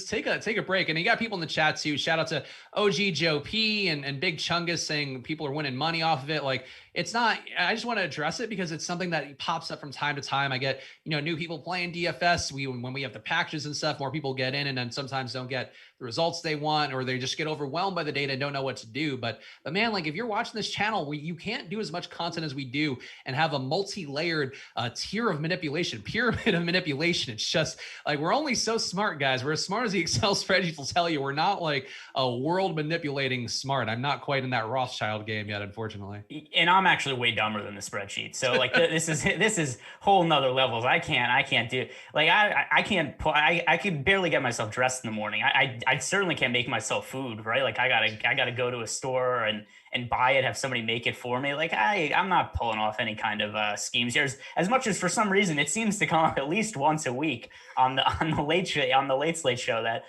take a break. And you got people in the chat too. Shout out to OG Joe P and Big Chungus saying people are winning money off of it. Like, it's not, I just want to address it because it's something that pops up from time to time. I get, new people playing DFS. When we have the packages and stuff, more people get in and then sometimes don't get the results they want, or they just get overwhelmed by the data and don't know what to do. But man, like if you're watching this channel, you can't do as much content as we do and have a multi-layered tier of manipulation, pyramid of manipulation. It's just like, we're only so smart, guys. We're as smart as the Excel spreadsheets will tell you. We're not like a world manipulating smart. I'm not quite in that Rothschild game yet, unfortunately. And I'm actually way dumber than the spreadsheet. So like this is whole nother levels. I can't do, like, I could barely get myself dressed in the morning. I certainly can't make myself food, right? Like I gotta go to a store and buy it, have somebody make it for me. Like I'm not pulling off any kind of schemes here. As much as for some reason it seems to come up at least once a week on the late Slate show that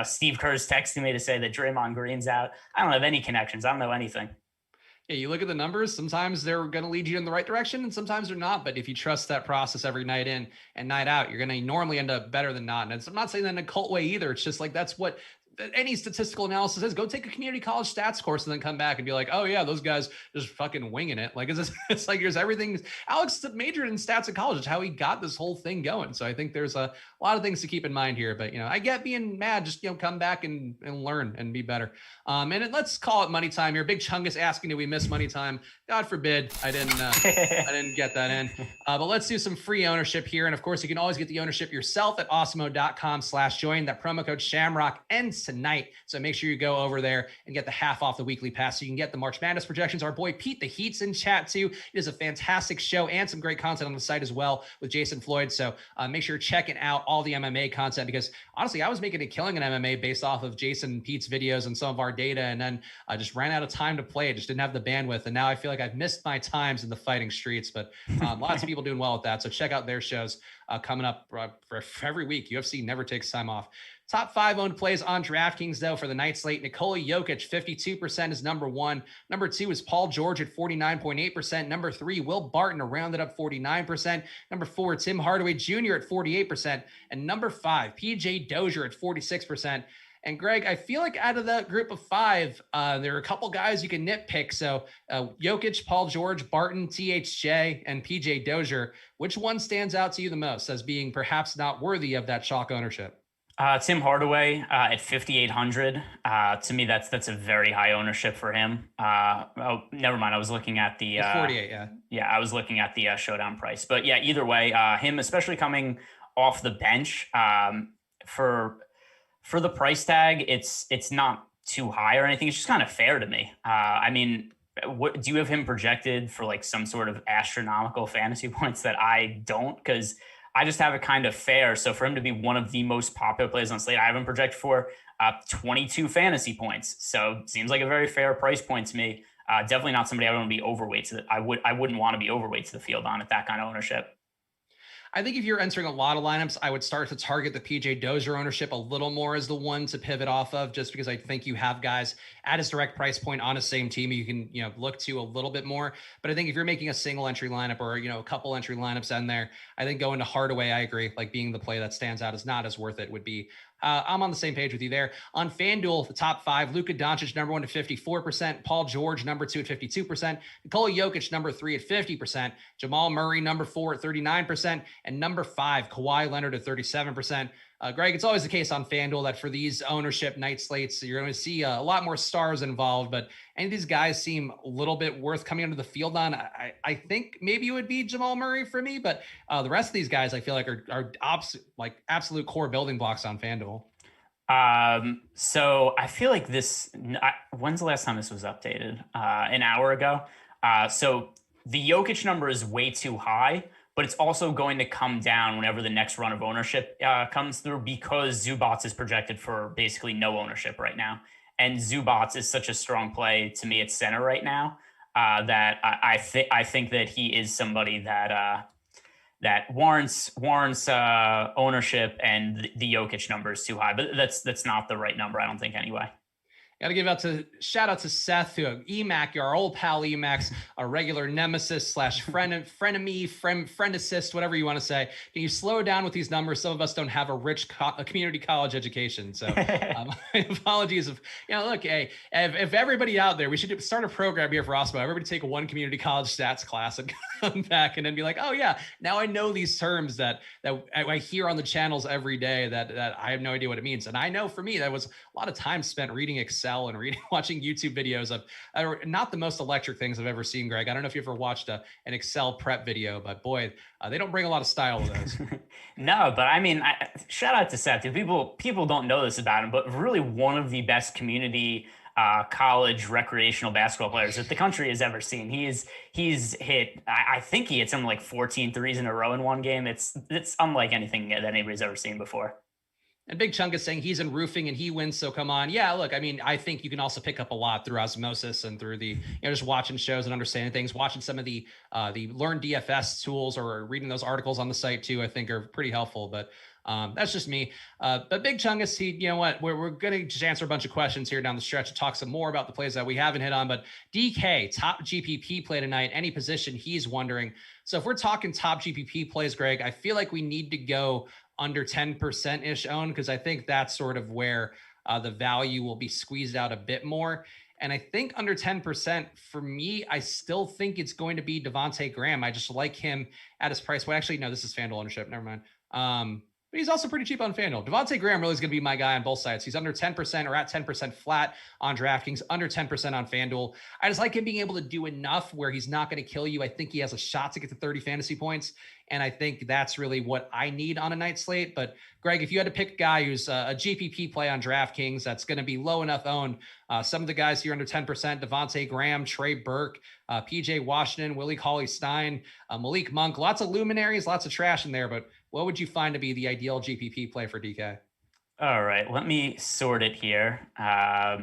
Steve Kerr's texting me to say that Draymond Green's out. I don't have any connections. I don't know anything. Yeah, you look at the numbers, sometimes they're going to lead you in the right direction and sometimes they're not. But if you trust that process every night in and night out, you're going to normally end up better than not. And I'm not saying that in a cult way either. It's just like, that's what any statistical analysis is. Go take a community college stats course and then come back and be like, oh yeah, those guys just fucking winging it. Like it's like there's everything. Alex majored in stats in college. It's how he got this whole thing going. So I think there's a lot of things to keep in mind here. But I get being mad. Just come back and learn and be better. And let's call it money time here. Big Chungus asking, do we miss money time? God forbid. I didn't get that in. But let's do some free ownership here. And of course, you can always get the ownership yourself at awesemo.com/join. That promo code Shamrock ends tonight. So make sure you go over there and get the half off the weekly pass so you can get the March Madness projections. Our boy Pete the Heat's in chat too. It is a fantastic show and some great content on the site as well with Jason Floyd. So make sure you're checking out all the MMA content, because honestly, I was making a killing in MMA based off of Jason and Pete's videos and some of our data. And then I just ran out of time to play it. Just didn't have the bandwidth. And now I feel like I've missed my times in the fighting streets, but lots of people doing well with that. So check out their shows coming up for every week. UFC never takes time off. Top 5 owned plays on DraftKings, though, for the night slate. Nikola Jokic, 52% is number 1. Number 2 is Paul George at 49.8%. Number 3, Will Barton, rounded up 49%. Number 4, Tim Hardaway Jr. at 48%. And number 5, PJ Dozier at 46%. And Greg, I feel like out of that group of 5, there are a couple guys you can nitpick. So Jokic, Paul George, Barton, THJ, and PJ Dozier. Which one stands out to you the most as being perhaps not worthy of that chalk ownership? Tim Hardaway at 5,800. To me, that's a very high ownership for him. Oh, never mind. I was looking at the It's 48, yeah. yeah, I was looking at the showdown price. But yeah, either way, him especially coming off the bench for the price tag, it's not too high or anything. It's just kind of fair to me. I mean, what do you have him projected for, like some sort of astronomical fantasy points that I don't? Because I just have it kind of fair. So for him to be one of the most popular players on Slate, I have him projected for 22 fantasy points. So seems like a very fair price point to me. Definitely not somebody I would want to be overweight to. I wouldn't want to be overweight to the field on at that kind of ownership. I think if you're entering a lot of lineups, I would start to target the PJ Dozier ownership a little more as the one to pivot off of, just because I think you have guys at his direct price point on the same team you can, look to a little bit more. But I think if you're making a single entry lineup or, a couple entry lineups in there, I think going to Hardaway, I agree, like being the play that stands out is not as worth it would be. I'm on the same page with you there. On FanDuel, the top five: Luka Doncic, number one at 54%, Paul George, number two at 52%, Nikola Jokic, number three at 50%, Jamal Murray, number four at 39%, and number five, Kawhi Leonard at 37%. Greg, it's always the case on FanDuel that for these ownership night slates, you're going to see a lot more stars involved, but any of these guys seem a little bit worth coming onto the field on. I think maybe it would be Jamal Murray for me, but the rest of these guys I feel like are absolute core building blocks on FanDuel. So I feel like when's the last time this was updated? An hour ago. So the Jokic number is way too high, but it's also going to come down whenever the next run of ownership comes through, because Zubats is projected for basically no ownership right now. And Zubats is such a strong play to me at center right now that I think that he is somebody that warrants ownership, and the Jokic number is too high. But that's not the right number, I don't think, anyway. Got to give shout out to Seth, Emac, our old pal Emacs, a regular nemesis / frenemy, friend assist, whatever you want to say. Can you slow down with these numbers? Some of us don't have a rich community college education, so apologies. Look, hey, if everybody out there, we should start a program here for Awesemo. Everybody take one community college stats class and come back and then be like, oh yeah, now I know these terms that I hear on the channels every day that I have no idea what it means. And I know for me, that was a lot of time spent reading Excel and watching YouTube videos of not the most electric things I've ever seen, Greg. I don't know if you ever watched an Excel prep video, but boy, they don't bring a lot of style to those. No, but I mean, shout out to Seth. People don't know this about him, but really one of the best community college recreational basketball players that the country has ever seen. He's hit, I think he hit something like 14 threes in a row in one game. It's unlike anything that anybody's ever seen before. And Big Chunk is saying he's in roofing and he wins, so come on. Yeah, look, I mean, I think you can also pick up a lot through osmosis and through the, just watching shows and understanding things, watching some of the Learn DFS tools or reading those articles on the site too, I think are pretty helpful. But that's just me. But Big Chungus, you know what? We're going to just answer a bunch of questions here down the stretch to talk some more about the plays that we haven't hit on. But DK, top GPP play tonight, any position he's wondering. So if we're talking top GPP plays, Greg, I feel like we need to go under 10% ish owned, because I think that's sort of where the value will be squeezed out a bit more. And I think under 10% for me, I still think it's going to be Davonte Graham. I just like him at his price. Well, actually, no, this is FanDuel ownership. Never mind. But he's also pretty cheap on FanDuel. Davonte Graham really is going to be my guy on both sides. He's under 10% or at 10% flat on DraftKings, under 10% on FanDuel. I just like him being able to do enough where he's not going to kill you. I think he has a shot to get to 30 fantasy points. And I think that's really what I need on a night slate. But Greg, if you had to pick a guy who's a GPP play on DraftKings that's going to be low enough owned, some of the guys here under 10%, Davonte Graham, Trey Burke, PJ Washington, Willie Cauley-Stein, Malik Monk, lots of luminaries, lots of trash in there. But what would you find to be the ideal GPP play for DK? All right, let me sort it here. Has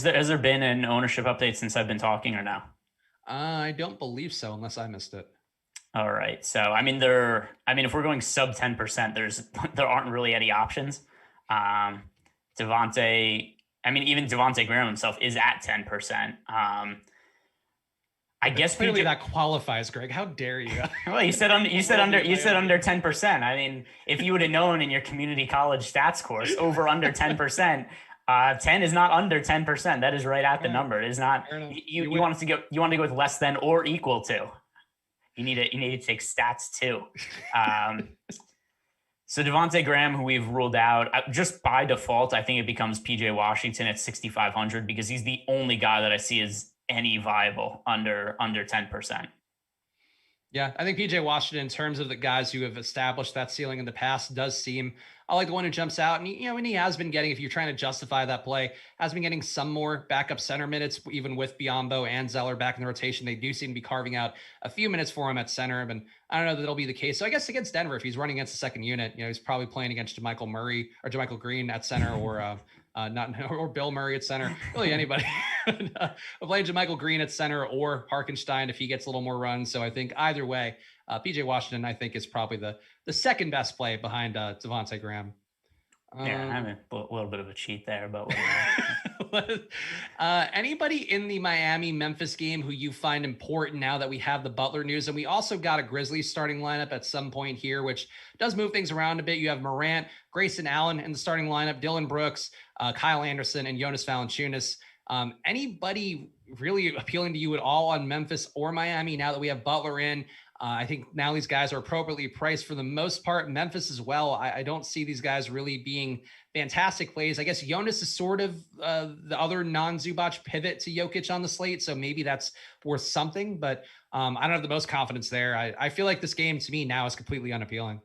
there been an ownership update since I've been talking, or no? I don't believe so, unless I missed it. All right. So, if we're going sub 10%, there aren't really any options. Even Davonte Graham himself is at 10%. I guess clearly that qualifies, Greg. How dare you? Well, you said under 10%. I mean, if you would have known in your community college stats course over under 10%, 10 is not under 10%. That is right at the number. It is not. You want to go with less than or equal to. You need to take stats too. So Davonte Graham, who we've ruled out, just by default, I think it becomes PJ Washington at 6,500 because he's the only guy that I see as any viable under 10%. Yeah, I think PJ Washington, in terms of the guys who have established that ceiling in the past, does seem I like the one who jumps out. And and he has been getting, if you're trying to justify that play, has been getting some more backup center minutes, even with Biyombo and Zeller back in the rotation. They do seem to be carving out a few minutes for him at center. And I don't know that it'll be the case. So I guess against Denver, if he's running against the second unit, he's probably playing against JaMychal Green at center, or or Bill Murray at center, really anybody. Playing JaMychal Green at center or Harkenstein if he gets a little more runs. So I think either way, PJ Washington, I think, is probably the second best play behind Davonte Graham. Yeah, I mean, a little bit of a cheat there, but anybody in the Miami-Memphis game who you find important now that we have the Butler news? And we also got a Grizzlies starting lineup at some point here, which does move things around a bit. You have Morant, Grayson Allen in the starting lineup, Dylan Brooks, Kyle Anderson, and Jonas Valanciunas. Anybody really appealing to you at all on Memphis or Miami now that we have Butler in? I think now these guys are appropriately priced for the most part. Memphis as well. I don't see these guys really being fantastic plays. I guess Jonas is sort of the other non-Zubac pivot to Jokic on the slate, so maybe that's worth something, but I don't have the most confidence there. I feel like this game to me now is completely unappealing.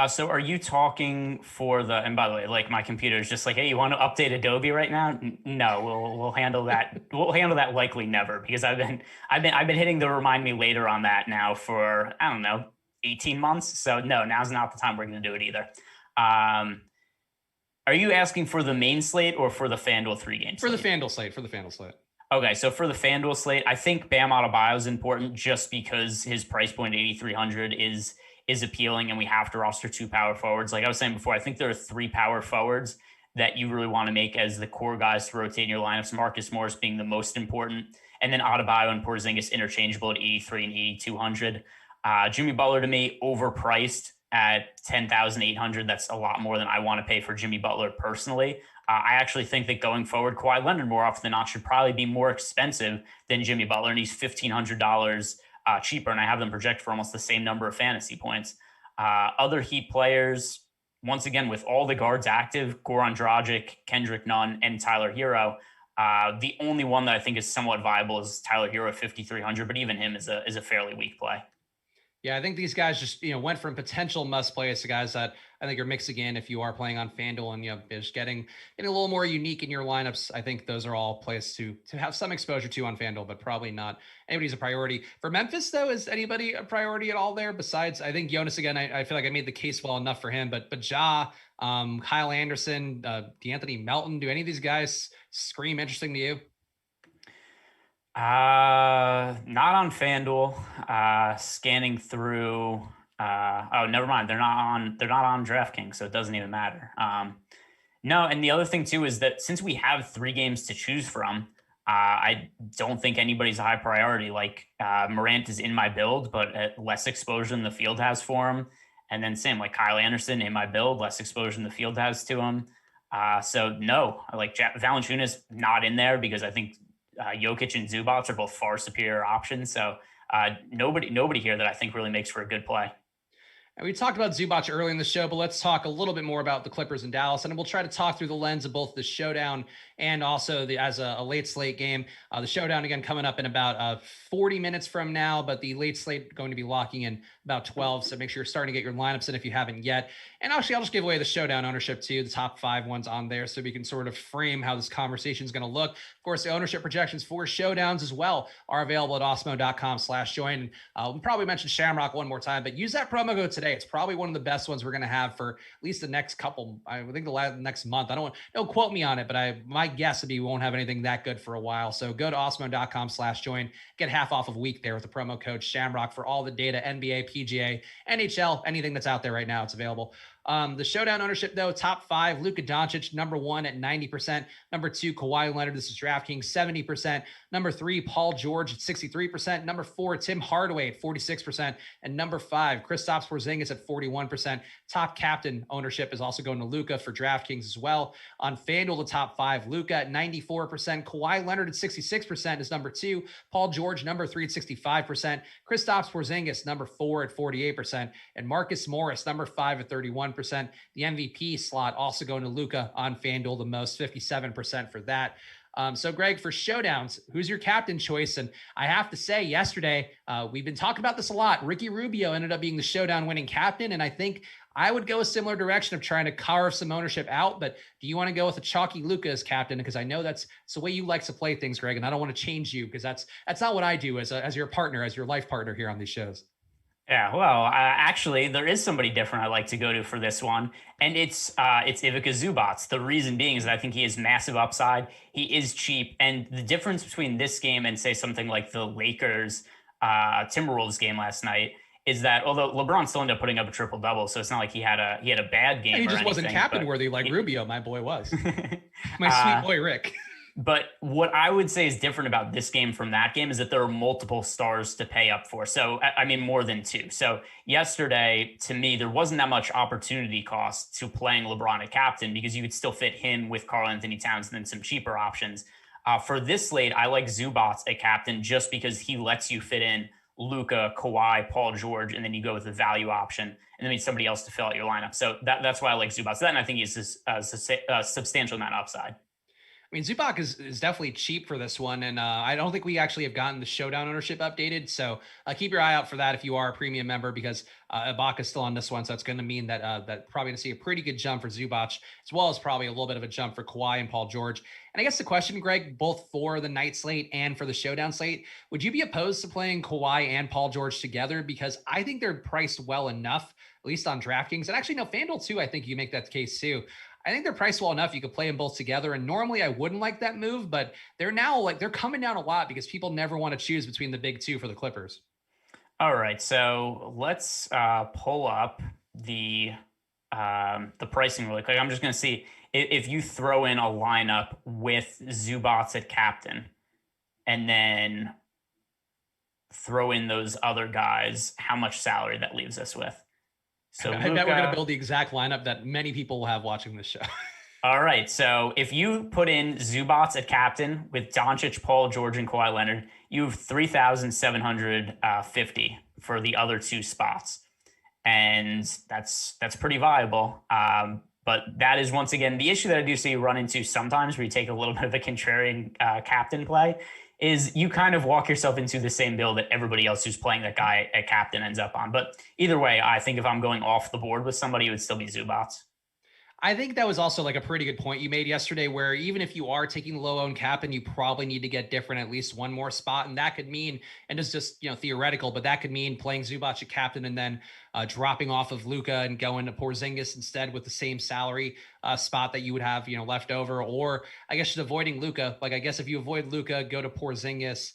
So are you talking for and by the way, like my computer is just like, hey, you want to update Adobe right now? No, we'll handle that. We'll handle that likely never, because I've been hitting the remind me later on that now for, I don't know, 18 months. So no, now's not the time we're going to do it either. Are you asking for the main slate or for the FanDuel 3-game slate? For the FanDuel slate. Okay, so for the FanDuel slate, I think Bam Adebayo is important just because his price point 8,300 is appealing, and we have to roster 2 power forwards. Like I was saying before, I think there are 3 power forwards that you really want to make as the core guys to rotate in your lineups. Marcus Morris being the most important, and then Adebayo and Porzingis interchangeable at 8,300 and 8,200. Jimmy Butler to me overpriced at 10,800. That's a lot more than I want to pay for Jimmy Butler personally. I actually think that going forward, Kawhi Leonard more often than not should probably be more expensive than Jimmy Butler, and he's $1,500 cheaper, and I have them project for almost the same number of fantasy points. Other Heat players, once again, with all the guards active, Goran Dragic, Kendrick Nunn, and Tyler Hero, the only one that I think is somewhat viable is Tyler Hero at 5,300, but even him is a fairly weak play. Yeah, I think these guys just, went from potential must plays to guys that I think are mixing in if you are playing on FanDuel and, just getting a little more unique in your lineups. I think those are all plays to have some exposure to on FanDuel, but probably not anybody's a priority. For Memphis, though, is anybody a priority at all there? Besides, I think Jonas, again, I feel like I made the case well enough for him, but Ja, Kyle Anderson, DeAnthony Melton, do any of these guys scream interesting to you? Not on FanDuel. Scanning through. Oh, never mind. They're not on DraftKings, so it doesn't even matter. No, and the other thing too is that since we have 3 games to choose from, I don't think anybody's a high priority. Like Morant is in my build, but at less exposure than the field has for him. And then same like Kyle Anderson in my build, less exposure than the field has to him. So no, like Valanciunas not in there because I think Jokic and Zubac are both far superior options. So nobody here that I think really makes for a good play. And we talked about Zubac early in the show, but let's talk a little bit more about the Clippers in Dallas. And we'll try to talk through the lens of both the showdown and also as a late slate game. The showdown, again, coming up in about 40 minutes from now, but the late slate going to be locking in about 12. So make sure you're starting to get your lineups in if you haven't yet. And actually, I'll just give away the showdown ownership too, the top 5 ones on there, so we can sort of frame how this conversation is going to look. Of course, the ownership projections for showdowns as well are available at awesemo.com/join. We'll probably mention Shamrock one more time, but use that promo code today. It's probably one of the best ones we're going to have for at least the next couple, I think the next month. Don't quote me on it, but my guess would be we won't have anything that good for a while. So go to awesemo.com/join, get half off of week there with the promo code Shamrock for all the data, NBA, PGA, NHL, anything that's out there right now, it's available. The showdown ownership, though, top 5, Luka Doncic, number 1 at 90%. Number 2, Kawhi Leonard. This is DraftKings, 70%. Number 3, Paul George at 63%. Number 4, Tim Hardaway at 46%. And number 5, Kristaps Porzingis Porzingis at 41%. Top captain ownership is also going to Luka for DraftKings as well. On FanDuel, the top 5, Luka at 94%. Kawhi Leonard at 66% is number 2. Paul George, number 3 at 65%. Kristaps Porzingis, number 4 at 48%. And Marcus Morris, number 5 at 31%. The MVP slot also going to Luka on FanDuel the most, 57% for that. So Greg, for showdowns, who's your captain choice? And I have to say, yesterday, we've been talking about this a lot. Ricky Rubio ended up being the showdown winning captain. And I think I would go a similar direction of trying to carve some ownership out. But do you want to go with a chalky Luka as captain? Because I know that's the way you like to play things, Greg. And I don't want to change you because that's not what I do as your partner, as your life partner here on these shows. Yeah, well, actually, there is somebody different I like to go to for this one, and it's Ivica Zubac. The reason being is that I think he has massive upside. He is cheap, and the difference between this game and say something like the Lakers Timberwolves game last night is that although LeBron still ended up putting up a triple double, so it's not like he had a bad game. He just wasn't captain worthy like Rubio, my boy was. My sweet boy Rick. But what I would say is different about this game from that game is that there are multiple stars to pay up for. So, I mean, more than 2. So yesterday, to me, there wasn't that much opportunity cost to playing LeBron at captain because you could still fit him with Karl Anthony Towns and then some cheaper options. For this slate, I like Zubac at captain just because he lets you fit in Luka, Kawhi, Paul George, and then you go with the value option and then need somebody else to fill out your lineup. So that's why I like Zubac. So that, and I think he's a substantial amount of upside. I mean, Zubac is definitely cheap for this one, and I don't think we actually have gotten the showdown ownership updated. So keep your eye out for that if you are a premium member, because Ibaka is still on this one. So it's going to mean that that probably going to see a pretty good jump for Zubac, as well as probably a little bit of a jump for Kawhi and Paul George. And I guess the question, Greg, both for the night slate and for the showdown slate, would you be opposed to playing Kawhi and Paul George together? Because I think they're priced well enough, at least on DraftKings. And actually, no, FanDuel too, I think you make that case too. I think they're priced well enough. You could play them both together. And normally I wouldn't like that move, but they're now they're coming down a lot because people never want to choose between the big 2 for the Clippers. All right. So let's pull up the pricing really quick. I'm just going to see if you throw in a lineup with Zubac at captain and then throw in those other guys, how much salary that leaves us with. So I bet we're going to build the exact lineup that many people will have watching this show. All right. So if you put in Zubac at captain with Doncic, Paul George, and Kawhi Leonard, you have 3,750 for the other 2 spots. And that's pretty viable. But that is, once again, the issue that I do see you run into sometimes where you take a little bit of a contrarian captain play is you kind of walk yourself into the same build that everybody else who's playing that guy at captain ends up on. But either way, I think if I'm going off the board with somebody, it would still be Zubac. I think that was also like a pretty good point you made yesterday, where even if you are taking low owned captain, you probably need to get different at least one more spot. And that could mean, and it's just, theoretical, but that could mean playing Zubac at captain and then dropping off of Luka and going to Porzingis instead with the same salary spot that you would have, left over. Or I guess just avoiding Luka. Like, I guess if you avoid Luka, go to Porzingis.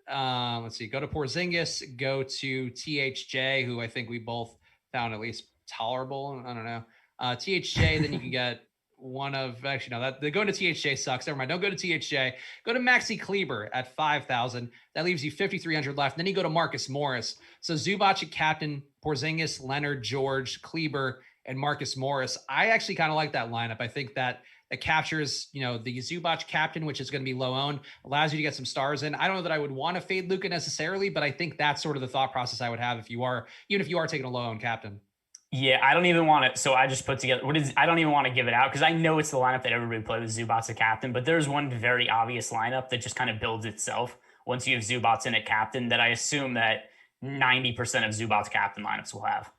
Let's see, go to Porzingis, go to THJ, who I think we both found at least tolerable. I don't know. THJ, then you can get one of, actually, no, that going to THJ sucks. Never mind. Don't go to THJ. Go to Maxi Kleber at 5,000. That leaves you 5,300 left. Then you go to Marcus Morris. So Zubac at captain, Porzingis, Leonard, George, Kleber, and Marcus Morris. I actually kind of like that lineup. I think that captures, the Zubac captain, which is going to be low owned, allows you to get some stars in. I don't know that I would want to fade Luka necessarily, but I think that's sort of the thought process I would have even if you are taking a low owned captain. Yeah, I don't even want to. So I just put together I don't even want to give it out because I know it's the lineup that everybody plays with Zubac at captain, but there's one very obvious lineup that just kind of builds itself once you have Zubac in at captain that I assume that 90% of Zubac's captain lineups will have.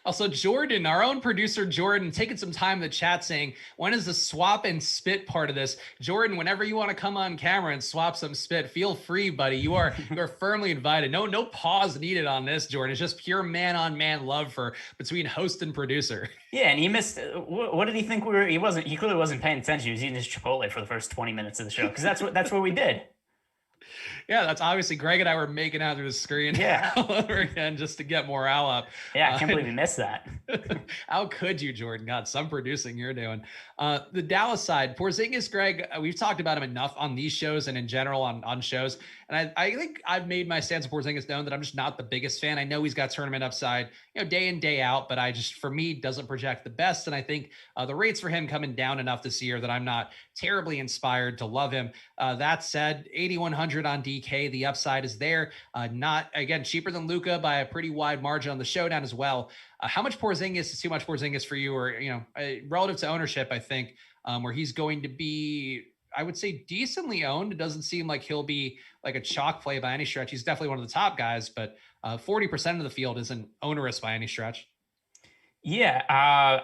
Also, Jordan, our own producer, Jordan, taking some time in the chat saying, when is the swap and spit part of this? Jordan, whenever you want to come on camera and swap some spit, feel free, buddy. You are firmly invited. No pause needed on this, Jordan. It's just pure man-on-man love between host and producer. Yeah, and he missed. What did he think we were? He clearly wasn't paying attention. He was eating his Chipotle for the first 20 minutes of the show because that's what we did. Yeah, that's obviously Greg and I were making out through the screen all over again just to get morale up. Yeah, I can't believe we missed that. How could you, Jordan? God, some producing you're doing. The Dallas side, Porzingis, Greg, we've talked about him enough on these shows and in general on shows. And I think I've made my stance on Porzingis known that I'm just not the biggest fan. I know he's got tournament upside, day in, day out, but I just, for me, doesn't project the best. And I think the rates for him coming down enough this year that I'm not terribly inspired to love him. That said, 8,100 on DK, the upside is there. Not, again, cheaper than Luka by a pretty wide margin on the showdown as well. How much Porzingis is too much Porzingis for you, or, relative to ownership, I think, where he's going to be, I would say, decently owned. It doesn't seem like he'll be like a chalk play by any stretch. He's definitely one of the top guys, but 40% of the field isn't onerous by any stretch. Yeah,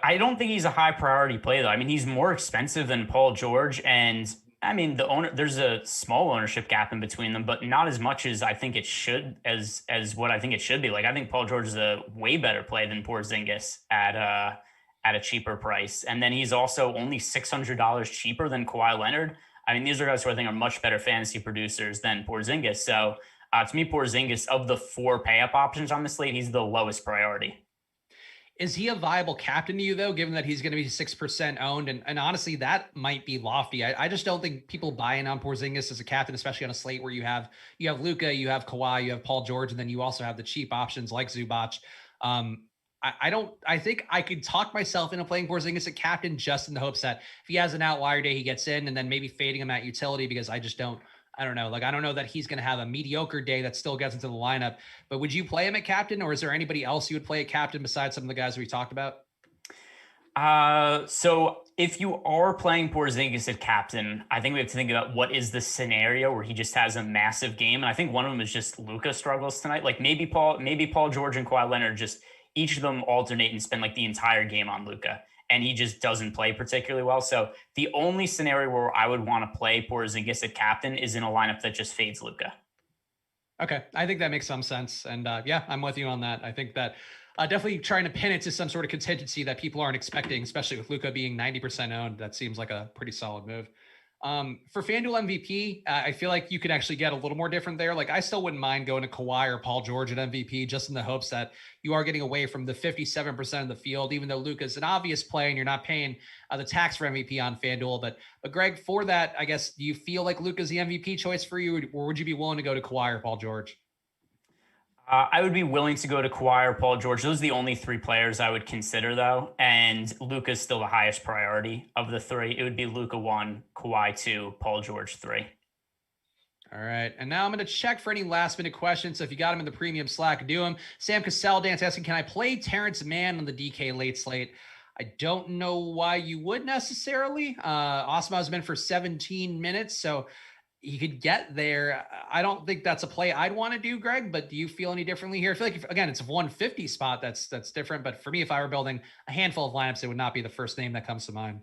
I don't think he's a high priority play though. I mean, he's more expensive than Paul George, and I mean there's a small ownership gap in between them, but not as much as I think it should as what I think it should be. Like I think Paul George is a way better play than Porzingis at a cheaper price, and then he's also only $600 cheaper than Kawhi Leonard. I mean, these are guys who I think are much better fantasy producers than Porzingis. So to me, Porzingis, of the 4 pay up options on the slate, he's the lowest priority. Is he a viable captain to you, though, given that he's going to be 6% owned? And honestly, that might be lofty. I just don't think people buy in on Porzingis as a captain, especially on a slate where you have Luka, you have Kawhi, you have Paul George, and then you also have the cheap options like Zubac. I think I could talk myself into playing Porzingis at captain just in the hopes that if he has an outlier day, he gets in, and then maybe fading him at utility, because I don't know. Like, I don't know that he's going to have a mediocre day that still gets into the lineup. But would you play him at captain, or is there anybody else you would play at captain besides some of the guys we talked about? So if you are playing Porzingis at captain, I think we have to think about what is the scenario where he just has a massive game. And I think one of them is just Luka struggles tonight. Like maybe Paul George and Kawhi Leonard, just each of them alternate and spend like the entire game on Luka, and he just doesn't play particularly well. So the only scenario where I would want to play Porzingis at captain is in a lineup that just fades Luka. Okay, I think that makes some sense. And yeah, I'm with you on that. I think that definitely trying to pin it to some sort of contingency that people aren't expecting, especially with Luka being 90% owned, that seems like a pretty solid move. For FanDuel MVP, I feel like you could actually get a little more different there. Like I still wouldn't mind going to Kawhi or Paul George at MVP, just in the hopes that you are getting away from the 57% of the field, even though Luka's an obvious play and you're not paying the tax for MVP on FanDuel. But Greg, for that, I guess, do you feel like Luka's the MVP choice for you, or would you be willing to go to Kawhi or Paul George? I would be willing to go to Kawhi or Paul George. Those are the only 3 players I would consider, though. And Luka is still the highest priority of the 3. It would be Luka 1, Kawhi 2, Paul George 3. All right. And now I'm going to check for any last minute questions. So if you got them in the premium Slack, do them. Sam Cassell Dance asking, can I play Terrence Mann on the DK late slate? I don't know why you would necessarily. Awesemo has been for 17 minutes. So he could get there. I don't think that's a play I'd want to do, Greg, but do you feel any differently here? I feel like, again, it's a 150 spot. That's different. But for me, if I were building a handful of lineups, it would not be the first name that comes to mind.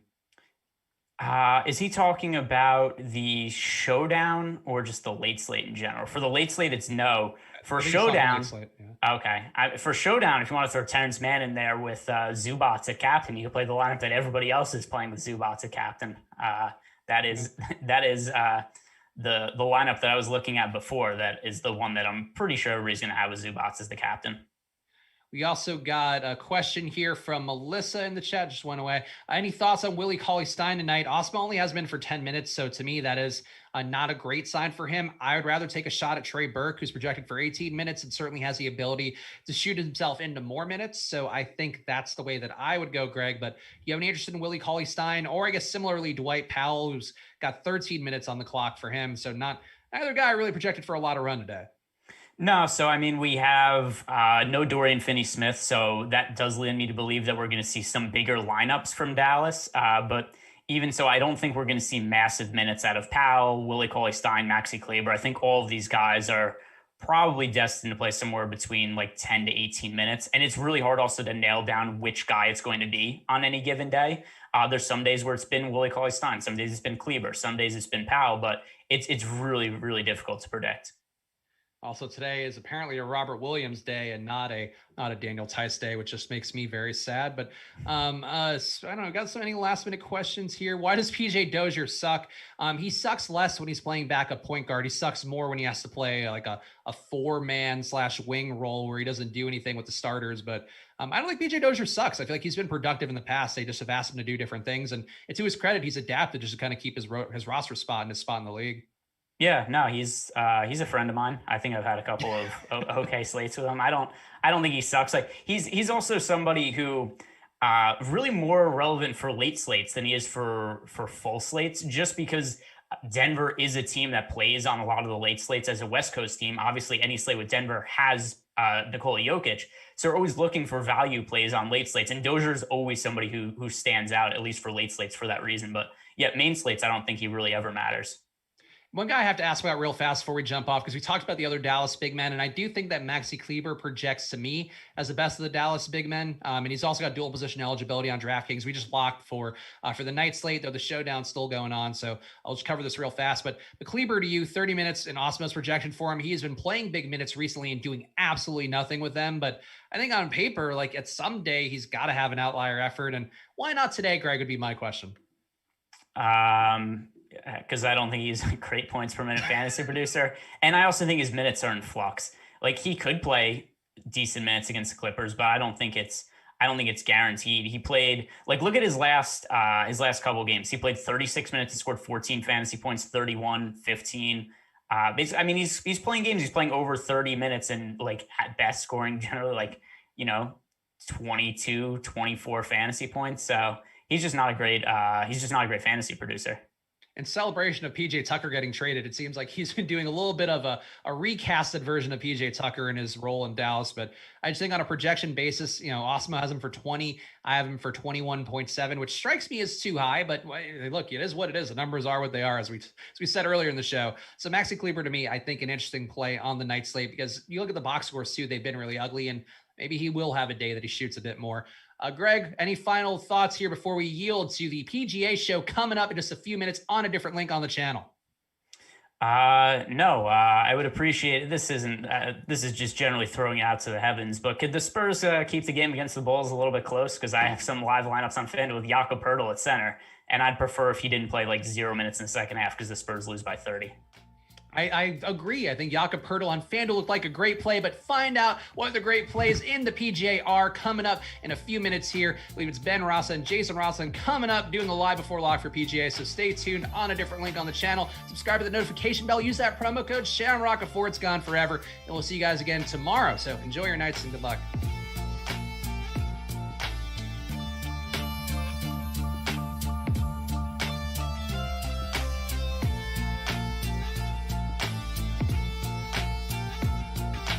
Is he talking about the showdown or just the late slate in general? For the late slate, it's no. For showdown, slate, yeah. Okay. For showdown, if you want to throw Terrence Mann in there with Zubac at captain, you can play the lineup that everybody else is playing with Zubac at captain. That is the lineup that I was looking at before. That is the one that I'm pretty sure everybody's going to have with Zubac as the captain. We also got a question here from Melissa in the chat. Just went away. Any thoughts on Willie Cauley-Stein tonight? Awesemo only has been for 10 minutes. So to me, that is not a great sign for him. I would rather take a shot at Trey Burke, who's projected for 18 minutes and certainly has the ability to shoot himself into more minutes. So I think that's the way that I would go, Greg. But you have any interest in Willie Cauley-Stein, or I guess similarly Dwight Powell, who's got 13 minutes on the clock for him. So neither guy really projected for a lot of run today. No, so I mean, we have no Dorian Finney-Smith, so that does lead me to believe that we're going to see some bigger lineups from Dallas. But even so, I don't think we're going to see massive minutes out of Powell, Willie Cauley-Stein, Maxi Kleber. I think all of these guys are probably destined to play somewhere between like 10 to 18 minutes. And it's really hard also to nail down which guy it's going to be on any given day. There's some days where it's been Willie Cauley-Stein, some days it's been Kleber, some days it's been Powell, but it's really, really difficult to predict. Also, today is apparently a Robert Williams day and not a Daniel Tice day, which just makes me very sad. But I don't know. Got so many last minute questions here. Why does PJ Dozier suck? He sucks less when he's playing backup point guard. He sucks more when he has to play like a 4-man / wing role where he doesn't do anything with the starters. But I don't think PJ Dozier sucks. I feel like he's been productive in the past. They just have asked him to do different things, and to his credit, he's adapted just to kind of keep his roster spot and his spot in the league. Yeah, no, he's a friend of mine. I think I've had a couple of okay slates with him. I don't think he sucks. Like he's also somebody who really more relevant for late slates than he is for full slates, just because Denver is a team that plays on a lot of the late slates as a West Coast team. Obviously, any slate with Denver has Nikola Jokic, so we're always looking for value plays on late slates. And Dozier is always somebody who stands out, at least for late slates, for that reason. But yeah, main slates, I don't think he really ever matters. One guy I have to ask about real fast before we jump off, because we talked about the other Dallas big men, and I do think that Maxi Kleber projects to me as the best of the Dallas big men. And he's also got dual position eligibility on DraftKings. We just locked for the night slate, though the showdown's still going on. So I'll just cover this real fast. But Kleber to you, 30 minutes in Awesemo's projection for him. He has been playing big minutes recently and doing absolutely nothing with them. But I think on paper, like at some day, he's got to have an outlier effort. And why not today, Greg, would be my question. Because I don't think he's a great points per minute fantasy producer. And I also think his minutes are in flux. Like he could play decent minutes against the Clippers, but I don't think it's guaranteed. He played, like, look at his last couple of games. He played 36 minutes and scored 14 fantasy points, 31, 15. Basically, I mean, he's playing games. He's playing over 30 minutes and like at best scoring generally like, 22, 24 fantasy points. So he's just not a great fantasy producer. In celebration of PJ Tucker getting traded, it seems like he's been doing a little bit of a recasted version of PJ Tucker in his role in Dallas. But I just think on a projection basis, Awesemo has him for 20. I have him for 21.7, which strikes me as too high. But look, it is what it is. The numbers are what they are, as we said earlier in the show. So Maxi Kleber, to me, I think an interesting play on the night slate, because you look at the box scores too, they've been really ugly, and maybe he will have a day that he shoots a bit more. Greg, any final thoughts here before we yield to the PGA show coming up in just a few minutes on a different link on the channel? No, I would appreciate it. This is just generally throwing it out to the heavens, but could the Spurs keep the game against the Bulls a little bit close? Because I have some live lineups on FanDuel with Jakob Poeltl at center, and I'd prefer if he didn't play like 0 minutes in the second half because the Spurs lose by 30. I agree. I think Jakob Poeltl on FanDuel looked like a great play, but find out what the great plays in the PGA are coming up in a few minutes here. I believe it's Ben Rossa and Jason Rosslin coming up doing the live before lock for PGA, so stay tuned on a different link on the channel. Subscribe to the notification bell. Use that promo code Shamrock before it's gone forever, and we'll see you guys again tomorrow. So enjoy your nights and good luck.